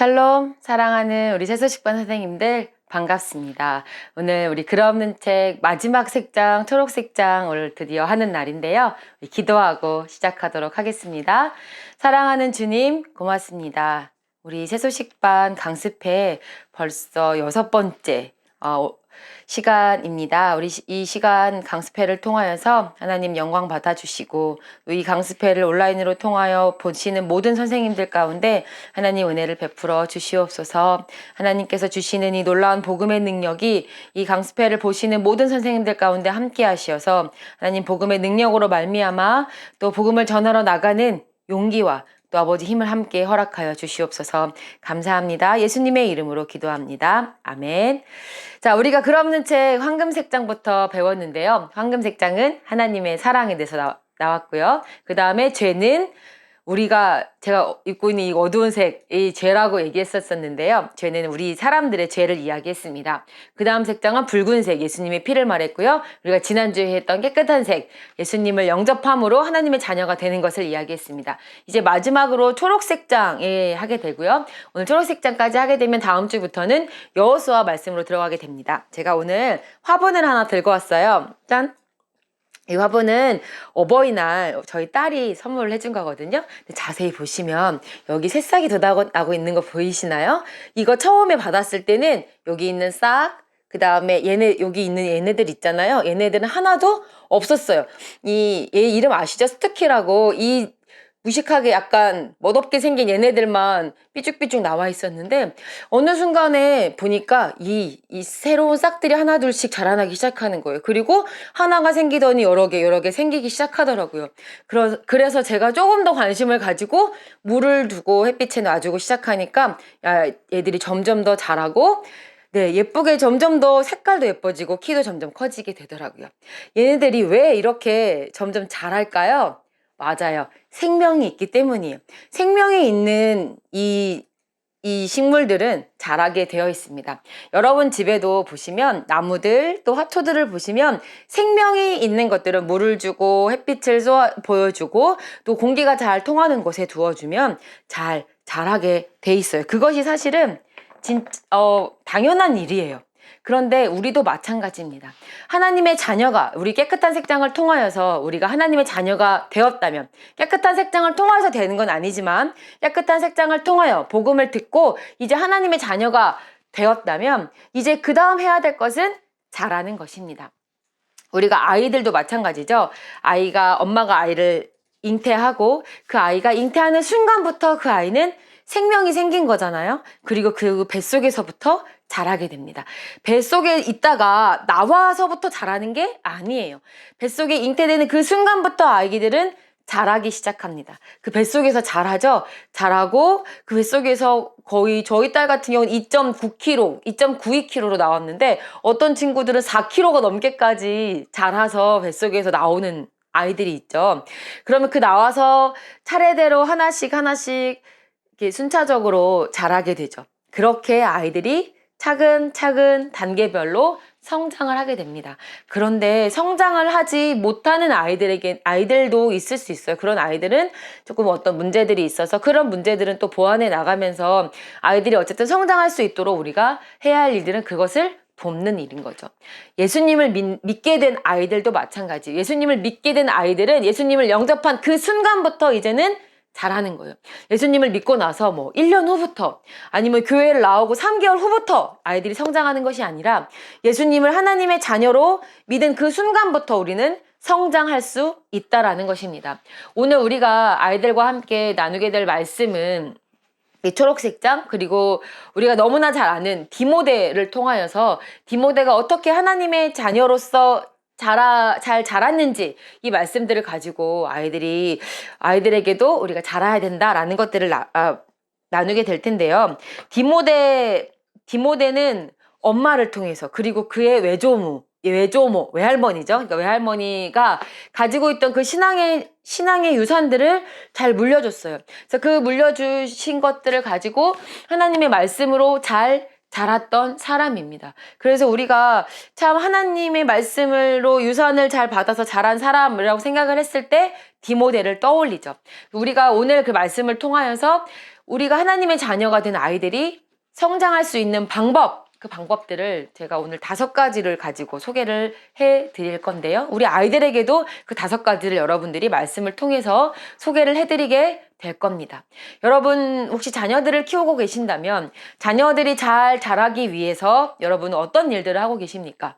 샬롬, 사랑하는 우리 세소식반 선생님들 반갑습니다. 오늘 우리 글 없는 책 마지막 색장, 초록 색장 오늘 드디어 하는 날인데요. 우리 기도하고 시작하도록 하겠습니다. 사랑하는 주님 고맙습니다. 우리 세소식반 강습회 벌써 6번째 시간입니다. 우리 이 시간 강습회를 통하여서 하나님 영광 받아주시고 이 강습회를 온라인으로 통하여 보시는 모든 선생님들 가운데 하나님 은혜를 베풀어 주시옵소서. 하나님께서 주시는 이 놀라운 복음의 능력이 이 강습회를 보시는 모든 선생님들 가운데 함께 하시어서 하나님 복음의 능력으로 말미암아 또 복음을 전하러 나가는 용기와 또 아버지 힘을 함께 허락하여 주시옵소서. 감사합니다. 예수님의 이름으로 기도합니다. 아멘. 자, 우리가 글 없는 책 황금색장부터 배웠는데요. 황금색장은 하나님의 사랑에 대해서 나왔고요. 그 다음에 죄는 제가 입고 있는 이 어두운 색, 이 죄라고 얘기했었는데요. 죄는 우리 사람들의 죄를 이야기했습니다. 그 다음 색장은 붉은색, 예수님의 피를 말했고요. 우리가 지난주에 했던 깨끗한 색, 예수님을 영접함으로 하나님의 자녀가 되는 것을 이야기했습니다. 이제 마지막으로 초록색장에 하게 되고요. 오늘 초록색장까지 하게 되면 다음 주부터는 여호수아 말씀으로 들어가게 됩니다. 제가 오늘 화분을 하나 들고 왔어요. 짠! 이 화분은 어버이날 저희 딸이 선물을 해준 거거든요. 근데 자세히 보시면 여기 새싹이 돋아나고 있는 거 보이시나요? 이거 처음에 받았을 때는 여기 있는 싹, 그 다음에 여기 있는 얘네들 있잖아요. 얘네들은 하나도 없었어요. 얘 이름 아시죠? 스투키라고 이 무식하게 약간 멋없게 생긴 얘네들만 삐죽삐죽 나와 있었는데 어느 순간에 보니까 이 새로운 싹들이 하나 둘씩 자라나기 시작하는 거예요. 그리고 하나가 생기더니 여러 개 생기기 시작하더라고요. 그래서 제가 조금 더 관심을 가지고 물을 두고 햇빛에 놔주고 시작하니까 얘들이 점점 더 자라고 네, 예쁘게 점점 더 색깔도 예뻐지고 키도 점점 커지게 되더라고요. 얘네들이 왜 이렇게 점점 자랄까요? 맞아요. 생명이 있기 때문이에요. 생명이 있는 이 식물들은 자라게 되어 있습니다. 여러분 집에도 보시면 나무들 또 화초들을 보시면 생명이 있는 것들은 물을 주고 햇빛을 보여주고 또 공기가 잘 통하는 곳에 두어주면 잘 자라게 돼 있어요. 그것이 사실은 당연한 일이에요. 그런데 우리도 마찬가지입니다. 하나님의 자녀가 우리 깨끗한 색장을 통하여서 우리가 하나님의 자녀가 되었다면 깨끗한 색장을 통하여서 되는 건 아니지만 깨끗한 색장을 통하여 복음을 듣고 이제 하나님의 자녀가 되었다면 이제 그 다음 해야 될 것은 자라는 것입니다. 우리가 아이들도 마찬가지죠. 엄마가 아이를 잉태하고 그 아이가 잉태하는 순간부터 그 아이는 생명이 생긴 거잖아요. 그리고 그 뱃속에서부터 자라게 됩니다. 뱃속에 있다가 나와서부터 자라는 게 아니에요. 뱃속에 잉태되는 그 순간부터 아기들은 자라기 시작합니다. 그 뱃속에서 자라죠. 자라고 그 뱃속에서 거의 저희 딸 같은 경우는 2.9kg, 2.92kg로 나왔는데 어떤 친구들은 4kg가 넘게까지 자라서 뱃속에서 나오는 아이들이 있죠. 그러면 그 나와서 차례대로 하나씩 이렇게 순차적으로 자라게 되죠. 그렇게 아이들이 차근차근 단계별로 성장을 하게 됩니다. 그런데 성장을 하지 못하는 아이들도 있을 수 있어요. 그런 아이들은 조금 어떤 문제들이 있어서 그런 문제들은 또 보완해 나가면서 아이들이 어쨌든 성장할 수 있도록 우리가 해야 할 일들은 그것을 돕는 일인 거죠. 예수님을 믿게 된 아이들도 마찬가지. 예수님을 믿게 된 아이들은 예수님을 영접한 그 순간부터 이제는 잘하는 거예요. 예수님을 믿고 나서 1년 후부터 아니면 교회를 나오고 3개월 후부터 아이들이 성장하는 것이 아니라 예수님을 하나님의 자녀로 믿은 그 순간부터 우리는 성장할 수 있다라는 것입니다. 오늘 우리가 아이들과 함께 나누게 될 말씀은 이 초록색장 그리고 우리가 너무나 잘 아는 디모데를 통하여서 디모데가 어떻게 하나님의 자녀로서 잘 자랐는지 이 말씀들을 가지고 아이들에게도 우리가 자라야 된다라는 것들을 나누게 될 텐데요. 디모데는 엄마를 통해서 그리고 그의 외할머니죠. 그러니까 외할머니가 가지고 있던 그 신앙의 유산들을 잘 물려줬어요. 그래서 그 물려주신 것들을 가지고 하나님의 말씀으로 잘 자랐던 사람입니다. 그래서 우리가 참 하나님의 말씀으로 유산을 잘 받아서 자란 사람이라고 생각을 했을 때 디모데를 떠올리죠. 우리가 오늘 그 말씀을 통하여서 우리가 하나님의 자녀가 된 아이들이 성장할 수 있는 방법, 그 방법들을 제가 오늘 5가지를 가지고 소개를 해 드릴 건데요. 우리 아이들에게도 그 5가지를 여러분들이 말씀을 통해서 소개를 해 드리게 될 겁니다. 여러분 혹시 자녀들을 키우고 계신다면 자녀들이 잘 자라기 위해서 여러분은 어떤 일들을 하고 계십니까?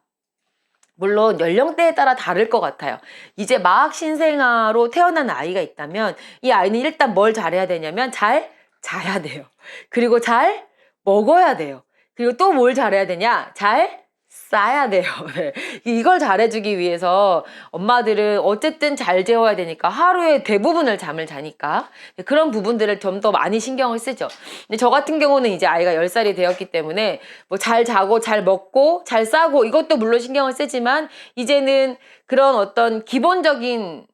물론 연령대에 따라 다를 것 같아요. 이제 막 신생아로 태어난 아이가 있다면 이 아이는 일단 뭘 잘해야 되냐면 잘 자야 돼요. 그리고 잘 먹어야 돼요. 그리고 또 뭘 잘해야 되냐? 잘 싸야 돼요. 네. 이걸 잘해주기 위해서 엄마들은 어쨌든 잘 재워야 되니까 하루에 대부분을 잠을 자니까 그런 부분들을 좀 더 많이 신경을 쓰죠. 근데 저 같은 경우는 이제 아이가 10살이 되었기 때문에 뭐 잘 자고 잘 먹고 잘 싸고 이것도 물론 신경을 쓰지만 이제는 그런 어떤 기본적인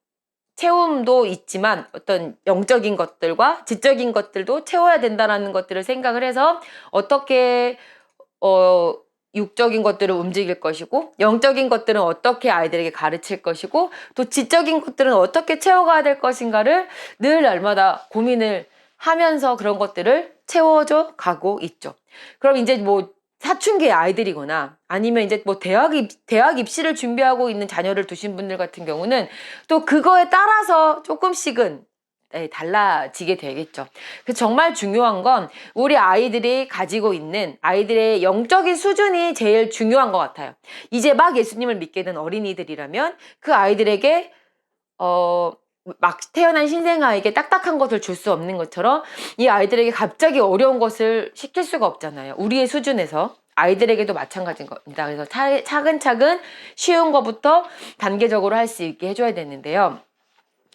채움도 있지만 어떤 영적인 것들과 지적인 것들도 채워야 된다라는 것들을 생각을 해서 어떻게 육적인 것들을 움직일 것이고 영적인 것들은 어떻게 아이들에게 가르칠 것이고 또 지적인 것들은 어떻게 채워가야 될 것인가를 늘 날마다 고민을 하면서 그런 것들을 채워져 가고 있죠. 그럼 이제 뭐 사춘기 아이들이거나 아니면 이제 뭐 대학 입시를 준비하고 있는 자녀를 두신 분들 같은 경우는 또 그거에 따라서 조금씩은 달라지게 되겠죠. 그래서 정말 중요한 건 우리 아이들이 가지고 있는 아이들의 영적인 수준이 제일 중요한 것 같아요. 이제 막 예수님을 믿게 된 어린이들이라면 그 아이들에게 막 태어난 신생아에게 딱딱한 것을 줄 수 없는 것처럼 이 아이들에게 갑자기 어려운 것을 시킬 수가 없잖아요. 우리의 수준에서. 아이들에게도 마찬가지인 겁니다. 그래서 차근차근 쉬운 것부터 단계적으로 할 수 있게 해줘야 되는데요.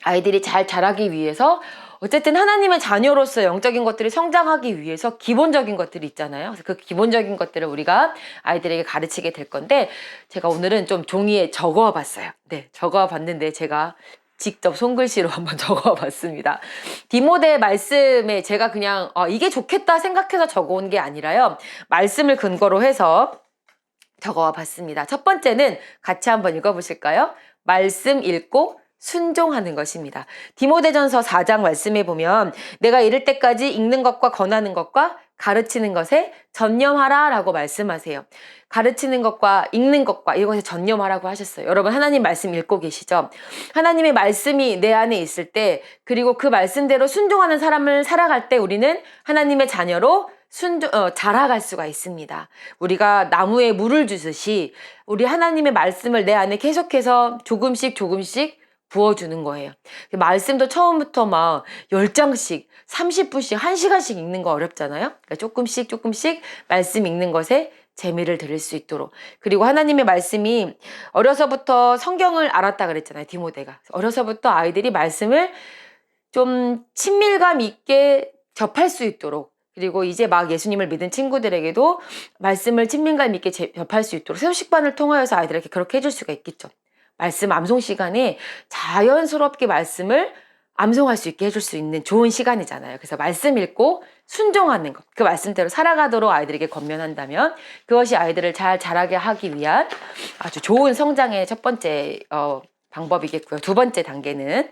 아이들이 잘 자라기 위해서 어쨌든 하나님의 자녀로서 영적인 것들이 성장하기 위해서 기본적인 것들이 있잖아요. 그래서 그 기본적인 것들을 우리가 아이들에게 가르치게 될 건데 제가 오늘은 좀 종이에 적어 봤어요. 네, 적어 봤는데 제가 직접 손글씨로 한번 적어 봤습니다. 디모데 말씀에 제가 그냥 이게 좋겠다 생각해서 적어 온 게 아니라요. 말씀을 근거로 해서 적어 봤습니다. 첫 번째는 같이 한번 읽어 보실까요? 말씀 읽고 순종하는 것입니다. 디모데전서 4장 말씀에 보면 내가 이를 때까지 읽는 것과 권하는 것과 가르치는 것에 전념하라 라고 말씀하세요. 가르치는 것과 읽는 것과 이것에 전념하라고 하셨어요. 여러분 하나님 말씀 읽고 계시죠? 하나님의 말씀이 내 안에 있을 때 그리고 그 말씀대로 순종하는 사람을 살아갈 때 우리는 하나님의 자녀로 자라갈 수가 있습니다. 우리가 나무에 물을 주듯이 우리 하나님의 말씀을 내 안에 계속해서 조금씩 부어주는 거예요. 말씀도 처음부터 막 10장씩, 30분씩, 1시간씩 읽는 거 어렵잖아요. 그러니까 조금씩 말씀 읽는 것에 재미를 들일 수 있도록. 그리고 하나님의 말씀이 어려서부터 성경을 알았다 그랬잖아요. 디모데가. 어려서부터 아이들이 말씀을 좀 친밀감 있게 접할 수 있도록 그리고 이제 막 예수님을 믿은 친구들에게도 말씀을 친밀감 있게 접할 수 있도록 새우식반을 통하여서 아이들에게 그렇게 해줄 수가 있겠죠. 말씀 암송 시간에 자연스럽게 말씀을 암송할 수 있게 해줄 수 있는 좋은 시간이잖아요. 그래서 말씀 읽고 순종하는 것, 그 말씀대로 살아가도록 아이들에게 권면한다면 그것이 아이들을 잘 자라게 하기 위한 아주 좋은 성장의 첫 번째 방법이겠고요. 두 번째 단계는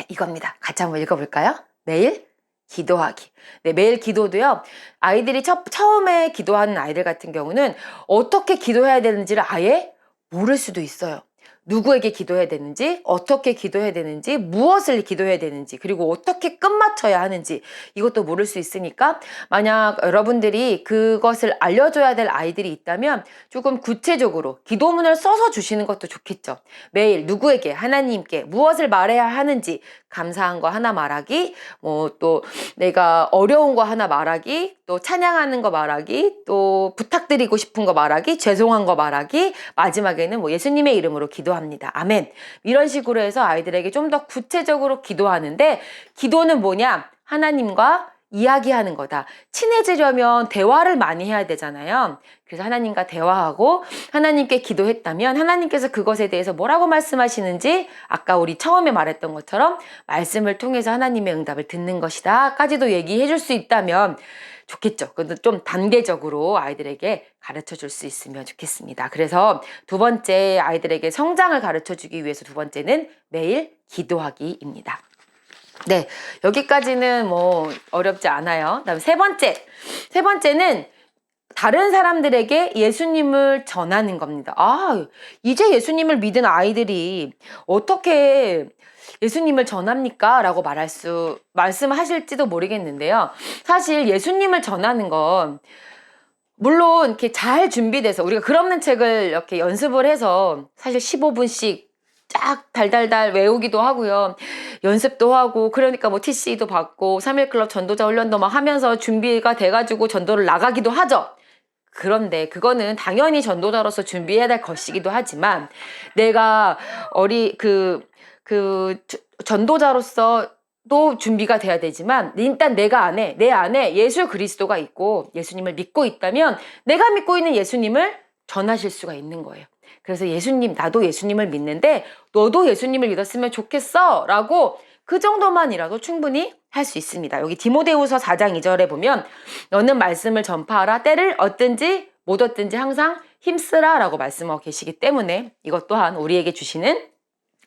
이겁니다. 같이 한번 읽어볼까요? 매일 기도하기. 네, 매일 기도도요. 아이들이 처음에 기도하는 아이들 같은 경우는 어떻게 기도해야 되는지를 아예 모를 수도 있어요. 누구에게 기도해야 되는지, 어떻게 기도해야 되는지, 무엇을 기도해야 되는지, 그리고 어떻게 끝마쳐야 하는지 이것도 모를 수 있으니까 만약 여러분들이 그것을 알려줘야 될 아이들이 있다면 조금 구체적으로 기도문을 써서 주시는 것도 좋겠죠. 매일 누구에게, 하나님께 무엇을 말해야 하는지 감사한 거 하나 말하기, 뭐 또 내가 어려운 거 하나 말하기, 또 찬양하는 거 말하기, 또 부탁드리고 싶은 거 말하기, 죄송한 거 말하기, 마지막에는 뭐 예수님의 이름으로 기도합니다. 아멘. 이런 식으로 해서 아이들에게 좀 더 구체적으로 기도하는데 기도는 뭐냐? 하나님과 이야기하는 거다. 친해지려면 대화를 많이 해야 되잖아요. 그래서 하나님과 대화하고 하나님께 기도했다면 하나님께서 그것에 대해서 뭐라고 말씀하시는지 아까 우리 처음에 말했던 것처럼 말씀을 통해서 하나님의 응답을 듣는 것이다 까지도 얘기해 줄 수 있다면 좋겠죠. 근데 좀 단계적으로 아이들에게 가르쳐 줄 수 있으면 좋겠습니다. 그래서 두 번째 아이들에게 성장을 가르쳐 주기 위해서 두 번째는 매일 기도하기입니다. 네, 여기까지는 뭐 어렵지 않아요. 그다음에 세 번째는 다른 사람들에게 예수님을 전하는 겁니다. 아, 이제 예수님을 믿은 아이들이 어떻게 예수님을 전합니까? 라고 말씀하실지도 모르겠는데요. 사실 예수님을 전하는 건 물론 이렇게 잘 준비돼서 우리가 글 없는 책을 이렇게 연습을 해서 사실 15분씩 쫙 달달달 외우기도 하고요. 연습도 하고 그러니까 뭐 TC도 받고 3.1클럽 전도자 훈련도 막 하면서 준비가 돼가지고 전도를 나가기도 하죠. 그런데 그거는 당연히 전도자로서 준비해야 될 것이기도 하지만 내가 전도자로서 또 준비가 돼야 되지만 일단 내 안에 예수 그리스도가 있고 예수님을 믿고 있다면 내가 믿고 있는 예수님을 전하실 수가 있는 거예요. 그래서 나도 예수님을 믿는데 너도 예수님을 믿었으면 좋겠어 라고 그 정도만이라도 충분히 할 수 있습니다. 여기 디모데후서 4장 2절에 보면 너는 말씀을 전파하라. 때를 얻든지 못 얻든지 항상 힘쓰라 라고 말씀하고 계시기 때문에 이것 또한 우리에게 주시는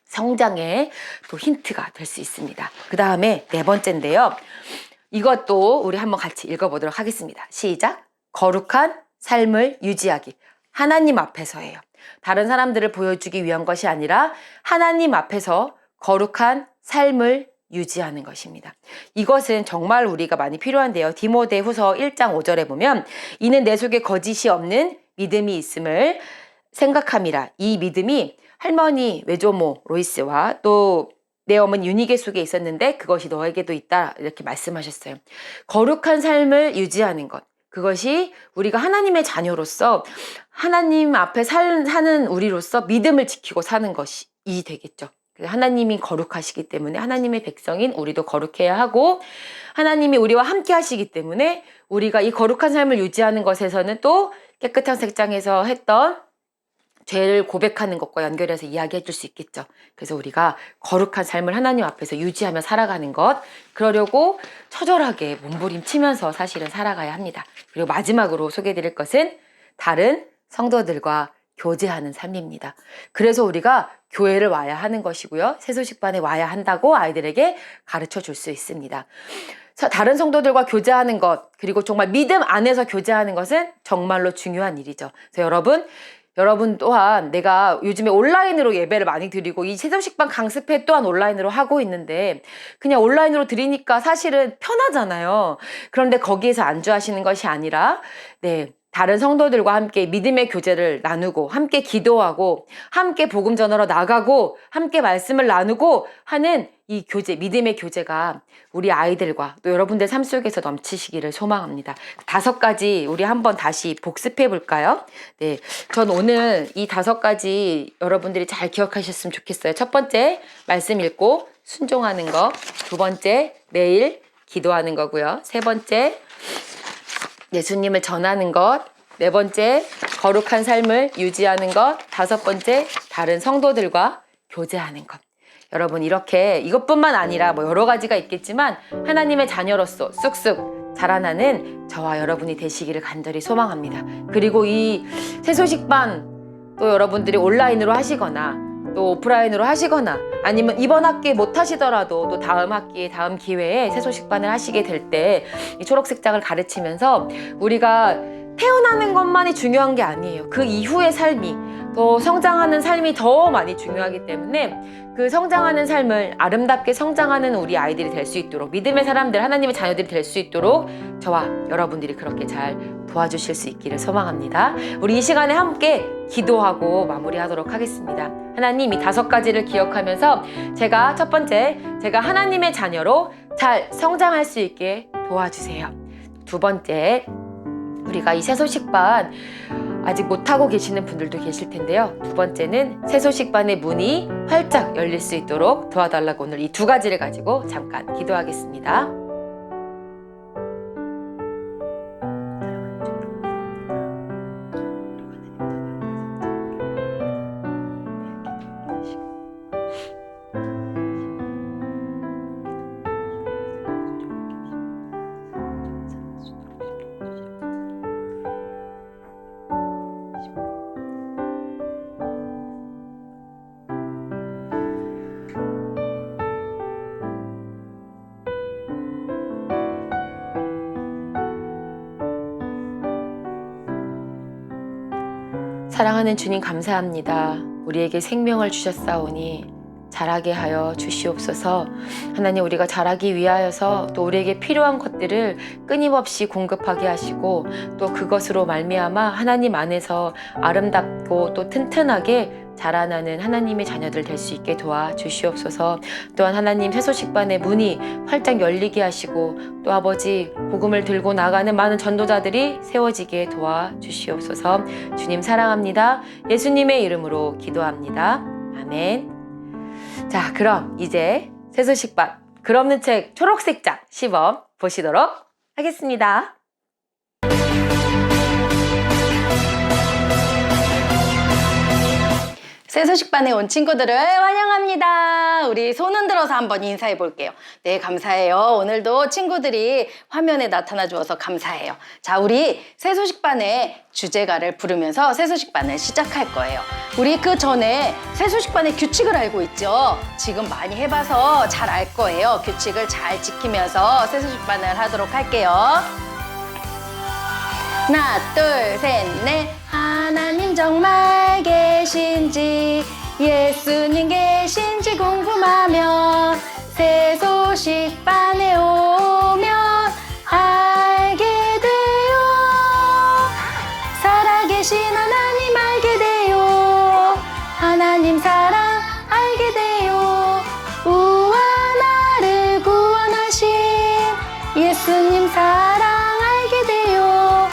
성장의 또 힌트가 될 수 있습니다. 그 다음에 네 번째인데요. 이것도 우리 한번 같이 읽어보도록 하겠습니다. 시작. 거룩한 삶을 유지하기. 하나님 앞에서예요. 다른 사람들을 보여주기 위한 것이 아니라 하나님 앞에서 거룩한 삶을 유지하는 것입니다. 이것은 정말 우리가 많이 필요한데요. 디모데후서 1장 5절에 보면 이는 내 속에 거짓이 없는 믿음이 있음을 생각함이라. 이 믿음이 할머니 외조모 로이스와 또 내 어머니 유니게 속에 있었는데 그것이 너에게도 있다 이렇게 말씀하셨어요. 거룩한 삶을 유지하는 것. 그것이 우리가 하나님의 자녀로서 하나님 앞에 사는 우리로서 믿음을 지키고 사는 것이 되겠죠. 하나님이 거룩하시기 때문에 하나님의 백성인 우리도 거룩해야 하고 하나님이 우리와 함께 하시기 때문에 우리가 이 거룩한 삶을 유지하는 것에서는 또 깨끗한 색장에서 했던 죄를 고백하는 것과 연결해서 이야기해 줄 수 있겠죠. 그래서 우리가 거룩한 삶을 하나님 앞에서 유지하며 살아가는 것, 그러려고 처절하게 몸부림치면서 사실은 살아가야 합니다. 그리고 마지막으로 소개해 드릴 것은 다른 성도들과 교제하는 삶입니다. 그래서 우리가 교회를 와야 하는 것이고요. 세소식반에 와야 한다고 아이들에게 가르쳐 줄 수 있습니다. 다른 성도들과 교제하는 것, 그리고 정말 믿음 안에서 교제하는 것은 정말로 중요한 일이죠. 그래서 여러분 또한 내가 요즘에 온라인으로 예배를 많이 드리고 이 세도식반 강습회 또한 온라인으로 하고 있는데 그냥 온라인으로 드리니까 사실은 편하잖아요. 그런데 거기에서 안주하시는 것이 아니라 다른 성도들과 함께 믿음의 교제를 나누고 함께 기도하고 함께 복음 전하러 나가고 함께 말씀을 나누고 하는 이 교제, 믿음의 교제가 우리 아이들과 또 여러분들 삶 속에서 넘치시기를 소망합니다. 5가지 우리 한번 다시 복습해 볼까요? 네, 전 오늘 이 5가지 여러분들이 잘 기억하셨으면 좋겠어요. 첫 번째, 말씀 읽고 순종하는 거. 두 번째, 매일 기도하는 거고요. 세 번째, 예수님을 전하는 것. 네 번째, 거룩한 삶을 유지하는 것. 5번째, 다른 성도들과 교제하는 것. 여러분 이렇게 이것뿐만 아니라 뭐 여러 가지가 있겠지만 하나님의 자녀로서 쑥쑥 자라나는 저와 여러분이 되시기를 간절히 소망합니다. 그리고 이 새소식반 또 여러분들이 온라인으로 하시거나 또 오프라인으로 하시거나 아니면 이번 학기에 못 하시더라도 또 다음 학기에 다음 기회에 새소식반을 하시게 될 때 이 초록색장을 가르치면서 우리가 태어나는 것만이 중요한 게 아니에요. 그 이후의 삶이 더 성장하는 삶이 더 많이 중요하기 때문에 그 성장하는 삶을 아름답게 성장하는 우리 아이들이 될 수 있도록 믿음의 사람들, 하나님의 자녀들이 될 수 있도록 저와 여러분들이 그렇게 잘 도와주실 수 있기를 소망합니다. 우리 이 시간에 함께 기도하고 마무리하도록 하겠습니다. 하나님 이 5가지를 기억하면서 첫 번째, 제가 하나님의 자녀로 잘 성장할 수 있게 도와주세요. 두 번째, 우리가 이 새소식반 아직 못하고 계시는 분들도 계실 텐데요. 두 번째는 새소식반의 문이 활짝 열릴 수 있도록 도와달라고 오늘 이 2가지를 가지고 잠깐 기도하겠습니다. 사랑하는 주님 감사합니다. 우리에게 생명을 주셨사오니 자라게 하여 주시옵소서. 하나님, 우리가 자라기 위하여서 또 우리에게 필요한 것들을 끊임없이 공급하게 하시고 또 그것으로 말미암아 하나님 안에서 아름답고 또 튼튼하게 자라나는 하나님의 자녀들 될 수 있게 도와주시옵소서. 또한 하나님, 새소식반의 문이 활짝 열리게 하시고 또 아버지, 복음을 들고 나가는 많은 전도자들이 세워지게 도와주시옵소서. 주님 사랑합니다. 예수님의 이름으로 기도합니다. 아멘. 자, 그럼 이제 새소식반 글 없는 책 초록색 장 시범 보시도록 하겠습니다. 새소식반에 온 친구들을 환영합니다. 우리 손 흔들어서 한번 인사해 볼게요. 네, 감사해요. 오늘도 친구들이 화면에 나타나 주어서 감사해요. 자, 우리 새소식반의 주제가를 부르면서 새소식반을 시작할 거예요. 우리 그 전에 새소식반의 규칙을 알고 있죠? 지금 많이 해봐서 잘 알 거예요. 규칙을 잘 지키면서 새소식반을 하도록 할게요. 하나, 둘, 셋, 넷. 하나님 정말 계신지, 예수님 계신지 궁금하면 새소식반에 오면 알게 돼요. 살아계신 하나님 알게 돼요. 하나님 사랑 알게 돼요. 우와, 나를 구원하신 예수님 사랑 알게 돼요.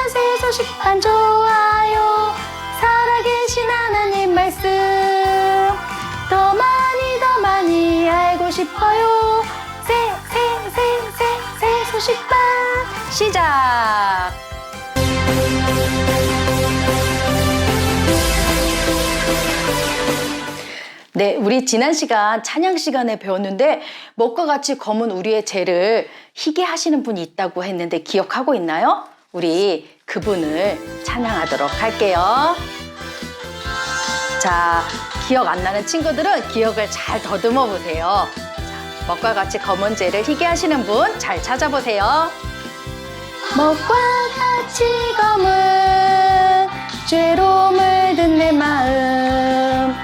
새소식반 좋아요. 살아계신 하나님 말씀 더 많이 알고 싶어요. 새소식반 시작. 네, 우리 지난 시간 찬양 시간에 배웠는데 먹과 같이 검은 우리의 죄를 희게 하시는 분이 있다고 했는데 기억하고 있나요? 우리 그분을 찬양하도록 할게요. 자, 기억 안 나는 친구들은 기억을 잘 더듬어 보세요. 자, 먹과 같이 검은 죄를 희게 하시는 분 잘 찾아보세요. 먹과 같이 검은 죄로 물든 내 마음,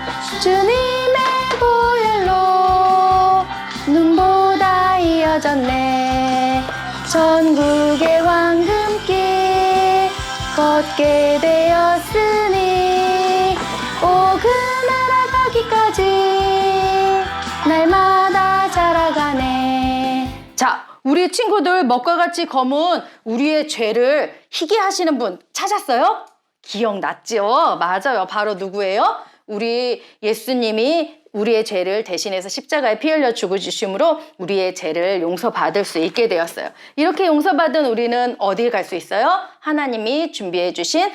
주님의 보혈로 눈보다 이어졌네. 전국의 황금길 걷게 되었으니 오, 그 나라 가기까지 날마다 자라가네. 자, 우리 친구들 먹과 같이 검은 우리의 죄를 희게 하시는 분 찾았어요? 기억났죠? 맞아요. 바로 누구예요? 우리 예수님이 우리의 죄를 대신해서 십자가에 피 흘려 죽으심으로 우리의 죄를 용서받을 수 있게 되었어요. 이렇게 용서받은 우리는 어딜 갈 수 있어요? 하나님이 준비해 주신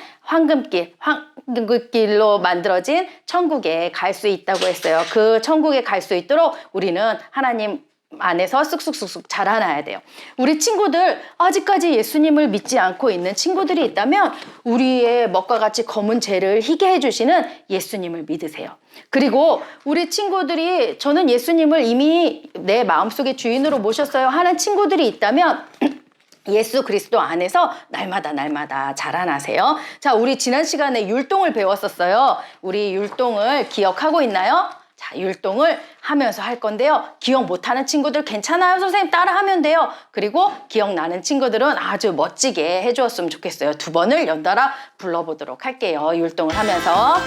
황금길로 만들어진 천국에 갈 수 있다고 했어요. 그 천국에 갈 수 있도록 우리는 하나님 안에서 쑥쑥쑥쑥 자라나야 돼요. 우리 친구들 아직까지 예수님을 믿지 않고 있는 친구들이 있다면 우리의 먹과 같이 검은 죄를 희게 해주시는 예수님을 믿으세요. 그리고 우리 친구들이 저는 예수님을 이미 내 마음속의 주인으로 모셨어요 하는 친구들이 있다면 예수 그리스도 안에서 날마다 자라나세요. 자, 우리 지난 시간에 율동을 배웠었어요. 우리 율동을 기억하고 있나요? 자, 율동을 하면서 할 건데요. 기억 못하는 친구들 괜찮아요. 선생님 따라하면 돼요. 그리고 기억나는 친구들은 아주 멋지게 해주었으면 좋겠어요. 2번을 연달아 불러보도록 할게요. 율동을 하면서. 자,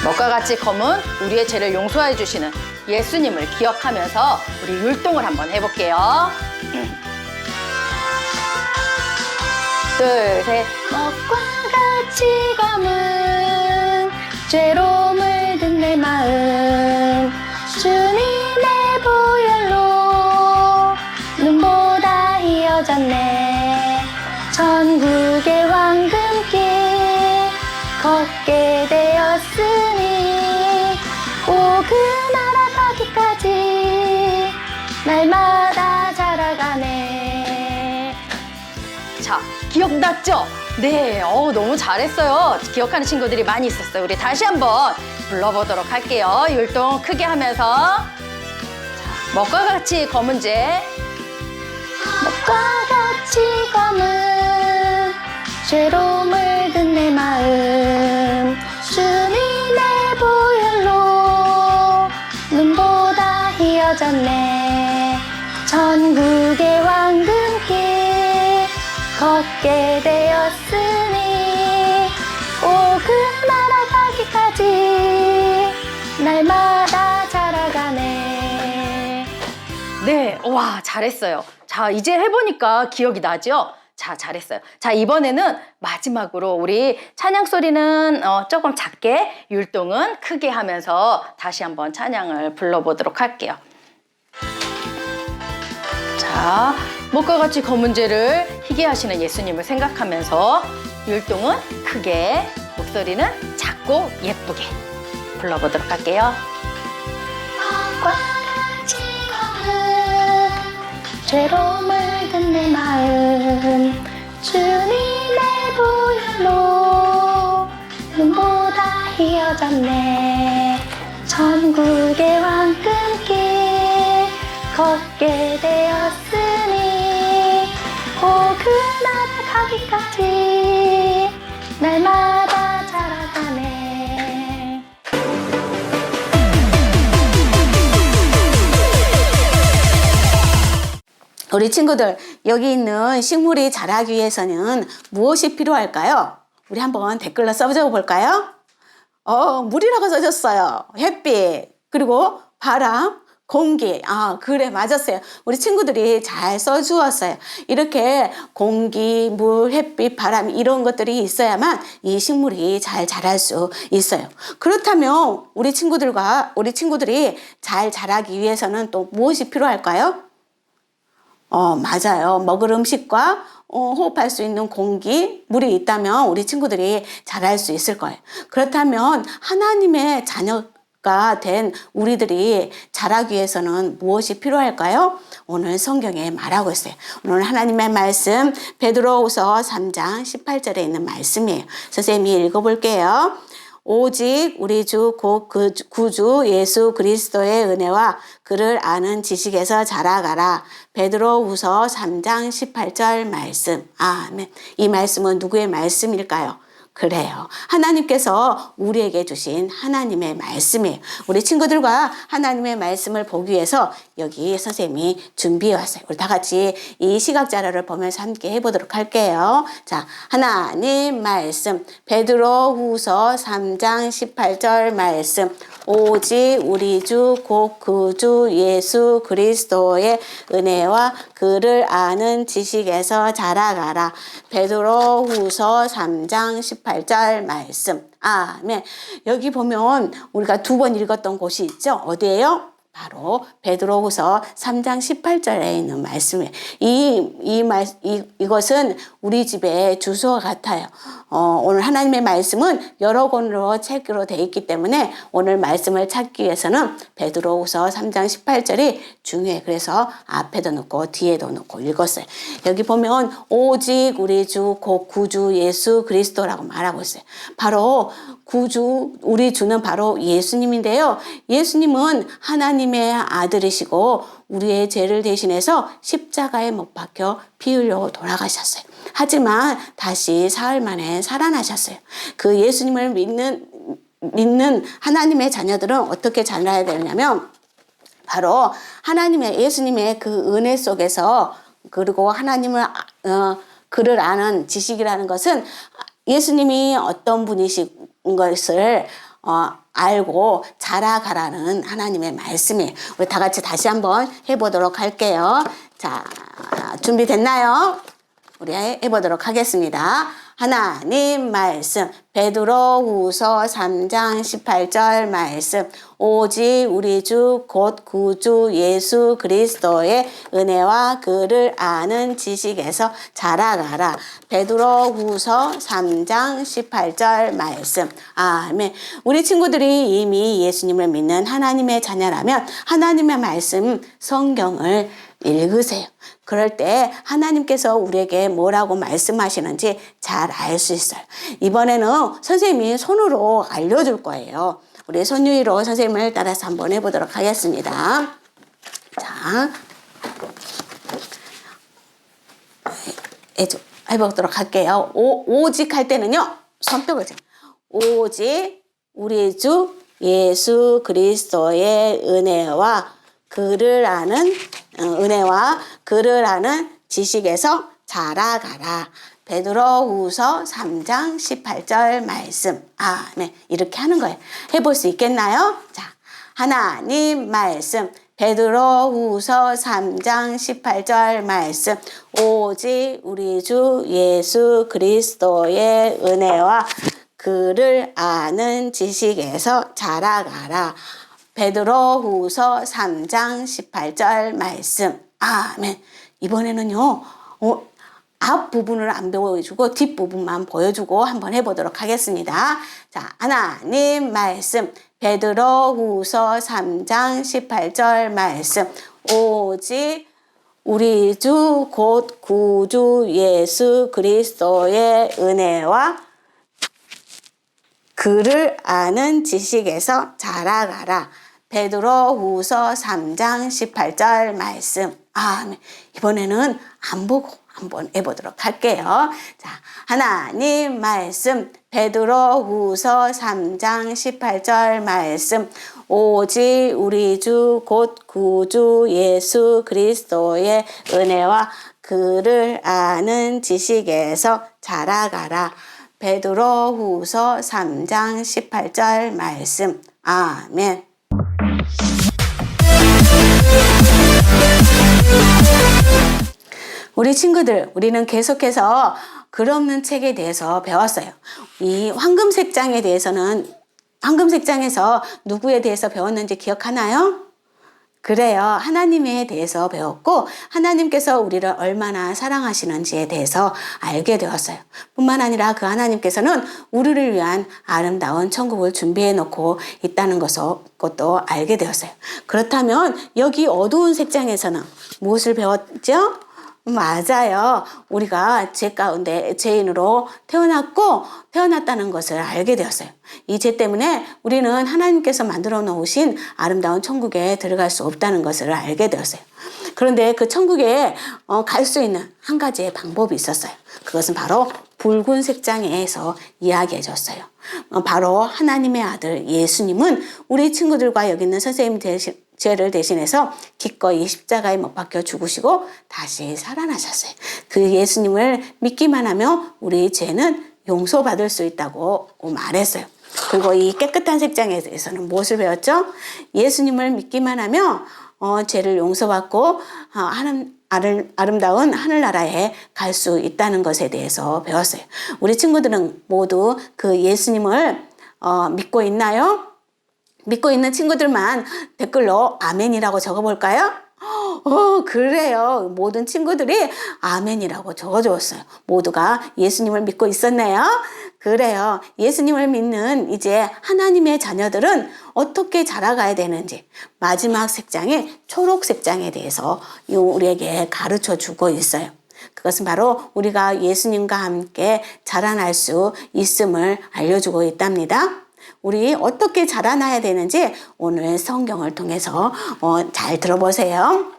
먹과 같이 검은 우리의 죄를 용서해 주시는 예수님을 기억하면서 우리 율동을 한번 해볼게요. 둘, 셋. 먹과 같이 검은 죄로 물든 내 마음, 주님의 보혈로 눈보다 이어졌네. 천국의 황금길 걷게 되었으니 오, 그 나라 가기까지 날마다 자라가네. 자, 기억났죠? 네, 너무 잘했어요. 기억하는 친구들이 많이 있었어요. 우리 다시 한번 불러보도록 할게요. 율동 크게 하면서. 자, 먹과 같이 검은 죄. 먹과 같이 검은 죄로 물든 휘어졌네. 천국의 황금길 걷게 되었으니 오 그 나라 가기까지 날마다 자라가네. 네, 와, 잘했어요. 자, 이제 해보니까 기억이 나죠? 자, 잘했어요. 자, 이번에는 마지막으로 우리 찬양 소리는 조금 작게, 율동은 크게 하면서 다시 한번 찬양을 불러보도록 할게요. 자, 목과 같이 검은 죄를 희게 하시는 예수님을 생각하면서 율동은 크게, 목소리는 작고 예쁘게 불러보도록 할게요. 목과 같이 검은 죄로 물든 내 마음 주님의 보혈로 눈보다 휘어졌네. 천국의 황금길 걷게 되었으니 오 그 나라 가기까지 날마다 자라가네. 우리 친구들, 여기 있는 식물이 자라기 위해서는 무엇이 필요할까요? 우리 한번 댓글로 써줘 볼까요? 물이라고 써줬어요. 햇빛, 그리고 바람, 공기. 그래, 맞았어요. 우리 친구들이 잘 써주었어요. 이렇게 공기, 물, 햇빛, 바람 이런 것들이 있어야만 이 식물이 잘 자랄 수 있어요. 그렇다면 우리 친구들이 잘 자라기 위해서는 또 무엇이 필요할까요? 맞아요. 먹을 음식과 호흡할 수 있는 공기, 물이 있다면 우리 친구들이 잘할 수 있을 거예요. 그렇다면 하나님의 자녀가 된 우리들이 자라기 위해서는 무엇이 필요할까요? 오늘 성경에 말하고 있어요. 오늘 하나님의 말씀 베드로후서 3장 18절에 있는 말씀이에요. 선생님이 읽어볼게요. 오직 우리 주 곧 그 구주 예수 그리스도의 은혜와 그를 아는 지식에서 자라가라. 베드로후서 3장 18절 말씀. 아멘. 이 말씀은 누구의 말씀일까요? 그래요. 하나님께서 우리에게 주신 하나님의 말씀이에요. 우리 친구들과 하나님의 말씀을 보기 위해서 여기 선생님이 준비해 왔어요. 우리 다 같이 이 시각 자료를 보면서 함께 해보도록 할게요. 자, 하나님 말씀 베드로후서 3장 18절 말씀. 오직 우리 주 곧 구주 예수 그리스도의 은혜와 그를 아는 지식에서 자라가라. 베드로후서 3장 18절 말씀. 아멘. 여기 보면 우리가 2번 읽었던 곳이 있죠. 어디예요? 바로 베드로후서 3장 18절에 있는 말씀이에요. 이것은 우리 집의 주소와 같아요. 오늘 하나님의 말씀은 여러 권으로 책으로 되어 있기 때문에 오늘 말씀을 찾기 위해서는 베드로후서 3장 18절이 중요해. 그래서 앞에도 넣고 뒤에도 넣고 읽었어요. 여기 보면 오직 우리 주 곧 구주 예수 그리스도라고 말하고 있어요. 바로 구주, 우리 주는 바로 예수님인데요. 예수님은 하나님의 아들이시고 우리의 죄를 대신해서 십자가에 못 박혀 피 흘려 돌아가셨어요. 하지만 다시 사흘 만에 살아나셨어요. 그 예수님을 믿는 하나님의 자녀들은 어떻게 자라야 되냐면 바로 예수님의 그 은혜 속에서, 그리고 하나님을 그를 아는 지식이라는 것은 예수님이 어떤 분이신 것을 알고 자라가라는 하나님의 말씀이에요. 우리 다 같이 다시 한번 해보도록 할게요. 자, 준비됐나요? 우리 해보도록 하겠습니다. 하나님 말씀 베드로후서 3장 18절 말씀. 오직 우리 주 곧 구주 예수 그리스도의 은혜와 그를 아는 지식에서 자라가라. 베드로후서 3장 18절 말씀. 아멘. 우리 친구들이 이미 예수님을 믿는 하나님의 자녀라면 하나님의 말씀 성경을 읽으세요. 그럴 때 하나님께서 우리에게 뭐라고 말씀하시는지 잘 알 수 있어요. 이번에는 선생님이 손으로 알려줄 거예요. 우리 손유이로 선생님을 따라서 한번 해보도록 하겠습니다. 자, 해보도록 할게요. 오직 할 때는요, 손뼉을 쳐요. 오직 우리 주 예수 그리스도의 은혜와 그를 아는 은혜와 그를 아는 지식에서 자라가라. 베드로후서 3장 18절 말씀. 아멘. 이렇게 하는 거예요. 해볼 수 있겠나요? 자, 하나님 말씀. 베드로후서 3장 18절 말씀. 오직 우리 주 예수 그리스도의 은혜와 그를 아는 지식에서 자라가라. 베드로후서 3장 18절 말씀. 아멘. 이번에는요. 앞부분을 안 보여주고 뒷부분만 보여주고 한번 해보도록 하겠습니다. 자, 하나님 말씀. 베드로후서 3장 18절 말씀. 오직 우리 주 곧 구주 예수 그리스도의 은혜와 그를 아는 지식에서 자라가라. 베드로후서 3장 18절 말씀. 아멘. 이번에는 안 보고 한번 해보도록 할게요. 자, 하나님 말씀. 베드로후서 3장 18절 말씀. 오직 우리 주 곧 구주 예수 그리스도의 은혜와 그를 아는 지식에서 자라가라. 베드로후서 3장 18절 말씀. 아멘. 우리 친구들, 우리는 계속해서 글 없는 책에 대해서 배웠어요. 이 황금색장에 대해서는, 황금색장에서 누구에 대해서 배웠는지 기억하나요? 그래요. 하나님에 대해서 배웠고 하나님께서 우리를 얼마나 사랑하시는지에 대해서 알게 되었어요. 뿐만 아니라 그 하나님께서는 우리를 위한 아름다운 천국을 준비해 놓고 있다는 것도 알게 되었어요. 그렇다면 여기 어두운 색장에서는 무엇을 배웠죠? 맞아요. 우리가 죄 가운데 죄인으로 태어났다는 것을 알게 되었어요. 이 죄 때문에 우리는 하나님께서 만들어 놓으신 아름다운 천국에 들어갈 수 없다는 것을 알게 되었어요. 그런데 그 천국에 갈 수 있는 한 가지의 방법이 있었어요. 그것은 바로 붉은 색장에서 이야기해 줬어요. 바로 하나님의 아들 예수님은 우리 친구들과 여기 있는 선생님 죄를 대신해서 기꺼이 십자가에 못 박혀 죽으시고 다시 살아나셨어요. 그 예수님을 믿기만 하면 우리 죄는 용서받을 수 있다고 말했어요. 그리고 이 깨끗한 색장에 대해서는 무엇을 배웠죠? 예수님을 믿기만 하면 죄를 용서받고 아름다운 하늘나라에 갈 수 있다는 것에 대해서 배웠어요. 우리 친구들은 모두 그 예수님을 믿고 있나요? 믿고 있는 친구들만 댓글로 아멘이라고 적어볼까요? 그래요. 모든 친구들이 아멘이라고 적어주었어요. 모두가 예수님을 믿고 있었네요. 그래요. 예수님을 믿는 이제 하나님의 자녀들은 어떻게 자라가야 되는지 마지막 색장의 초록 색장에 대해서 우리에게 가르쳐 주고 있어요. 그것은 바로 우리가 예수님과 함께 자라날 수 있음을 알려주고 있답니다. 우리 어떻게 자라나야 되는지 오늘 성경을 통해서 잘 들어보세요.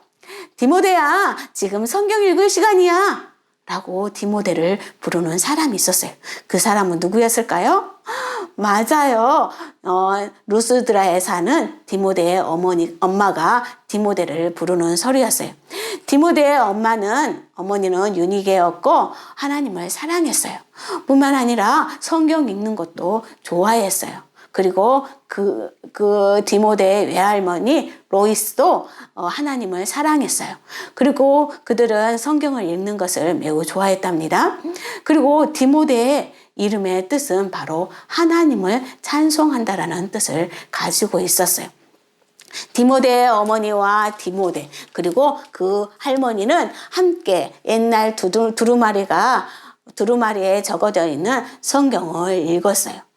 디모데야, 지금 성경 읽을 시간이야 라고 디모데를 부르는 사람이 있었어요. 그 사람은 누구였을까요? 맞아요. 루스드라에 사는 디모데의 엄마가 디모데를 부르는 소리였어요. 디모데의 어머니는 유니게였고 하나님을 사랑했어요. 뿐만 아니라 성경 읽는 것도 좋아했어요. 그리고 그 디모데의 외할머니 로이스도 하나님을 사랑했어요. 그리고 그들은 성경을 읽는 것을 매우 좋아했답니다. 그리고 디모데의 이름의 뜻은 바로 하나님을 찬송한다라는 뜻을 가지고 있었어요. 디모데의 어머니와 디모데 그리고 그 할머니는 함께 옛날 두루마리에 적어져 있는 성경을 읽었어요.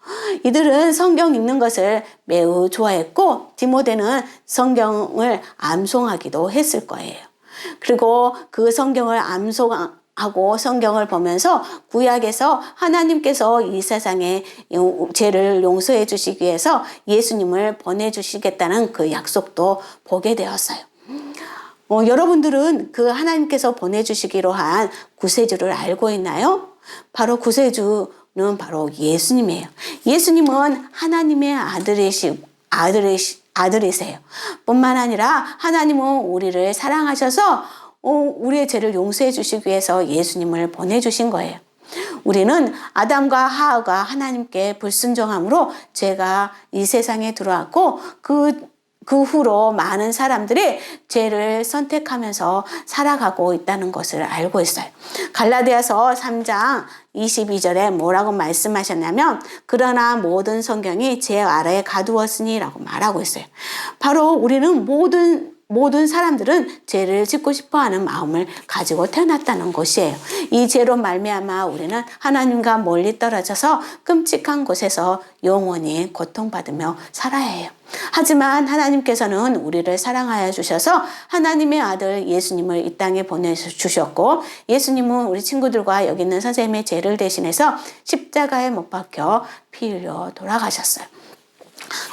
이들은 성경 읽는 것을 매우 좋아했고 디모데는 성경을 암송하기도 했을 거예요. 그리고 그 성경을 암송하고 성경을 보면서 구약에서 하나님께서 이 세상에 죄를 용서해 주시기 위해서 예수님을 보내주시겠다는 그 약속도 보게 되었어요. 여러분들은 그 하나님께서 보내주시기로 한 구세주를 알고 있나요? 바로 구세주는 바로 예수님이에요. 예수님은 하나님의 아들이세요. 뿐만 아니라 하나님은 우리를 사랑하셔서 우리의 죄를 용서해 주시기 위해서 예수님을 보내주신 거예요. 우리는 아담과 하와가 하나님께 불순종함으로 죄가 이 세상에 들어왔고 그 후로 많은 사람들이 죄를 선택하면서 살아가고 있다는 것을 알고 있어요. 갈라디아서 3장 22절에 뭐라고 말씀하셨냐면 그러나 모든 성경이 죄 아래에 가두었으니 라고 말하고 있어요. 바로 우리는 모든 사람들은 죄를 짓고 싶어하는 마음을 가지고 태어났다는 것이에요. 이 죄로 말미암아 우리는 하나님과 멀리 떨어져서 끔찍한 곳에서 영원히 고통받으며 살아야 해요. 하지만 하나님께서는 우리를 사랑하여 주셔서 하나님의 아들 예수님을 이 땅에 보내주셨고 예수님은 우리 친구들과 여기 있는 선생님의 죄를 대신해서 십자가에 못 박혀 피 흘려 돌아가셨어요.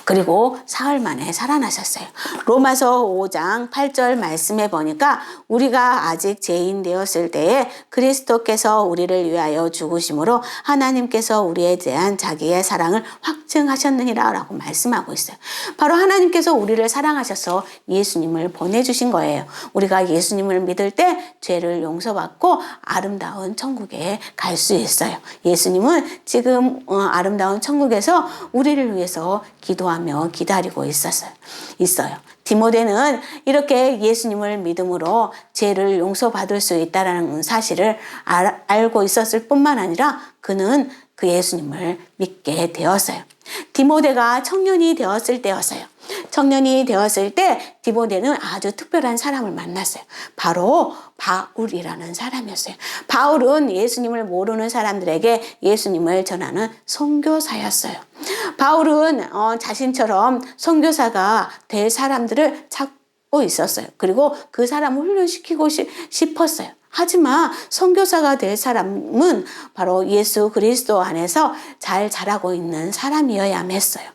그리고 사흘 만에 살아나셨어요. 로마서 5장 8절 말씀해 보니까 우리가 아직 죄인 되었을 때에 그리스도께서 우리를 위하여 죽으심으로 하나님께서 우리에 대한 자기의 사랑을 확증하셨느니라 라고 말씀하고 있어요. 바로 하나님께서 우리를 사랑하셔서 예수님을 보내주신 거예요. 우리가 예수님을 믿을 때 죄를 용서받고 아름다운 천국에 갈 수 있어요. 예수님은 지금 아름다운 천국에서 우리를 위해서 기도하며 기다리고 있어요. 디모데는 이렇게 예수님을 믿음으로 죄를 용서받을 수 있다는 사실을 알고 있었을 뿐만 아니라 그는 그 예수님을 믿게 되었어요. 디모데가 청년이 되었을 때였어요. 청년이 되었을 때 디모데는 아주 특별한 사람을 만났어요. 바로 바울이라는 사람이었어요. 바울은 예수님을 모르는 사람들에게 예수님을 전하는 선교사였어요. 바울은 자신처럼 선교사가 될 사람들을 찾고 있었어요. 그리고 그 사람을 훈련시키고 싶었어요. 하지만 선교사가 될 사람은 바로 예수 그리스도 안에서 잘 자라고 있는 사람이어야만 했어요.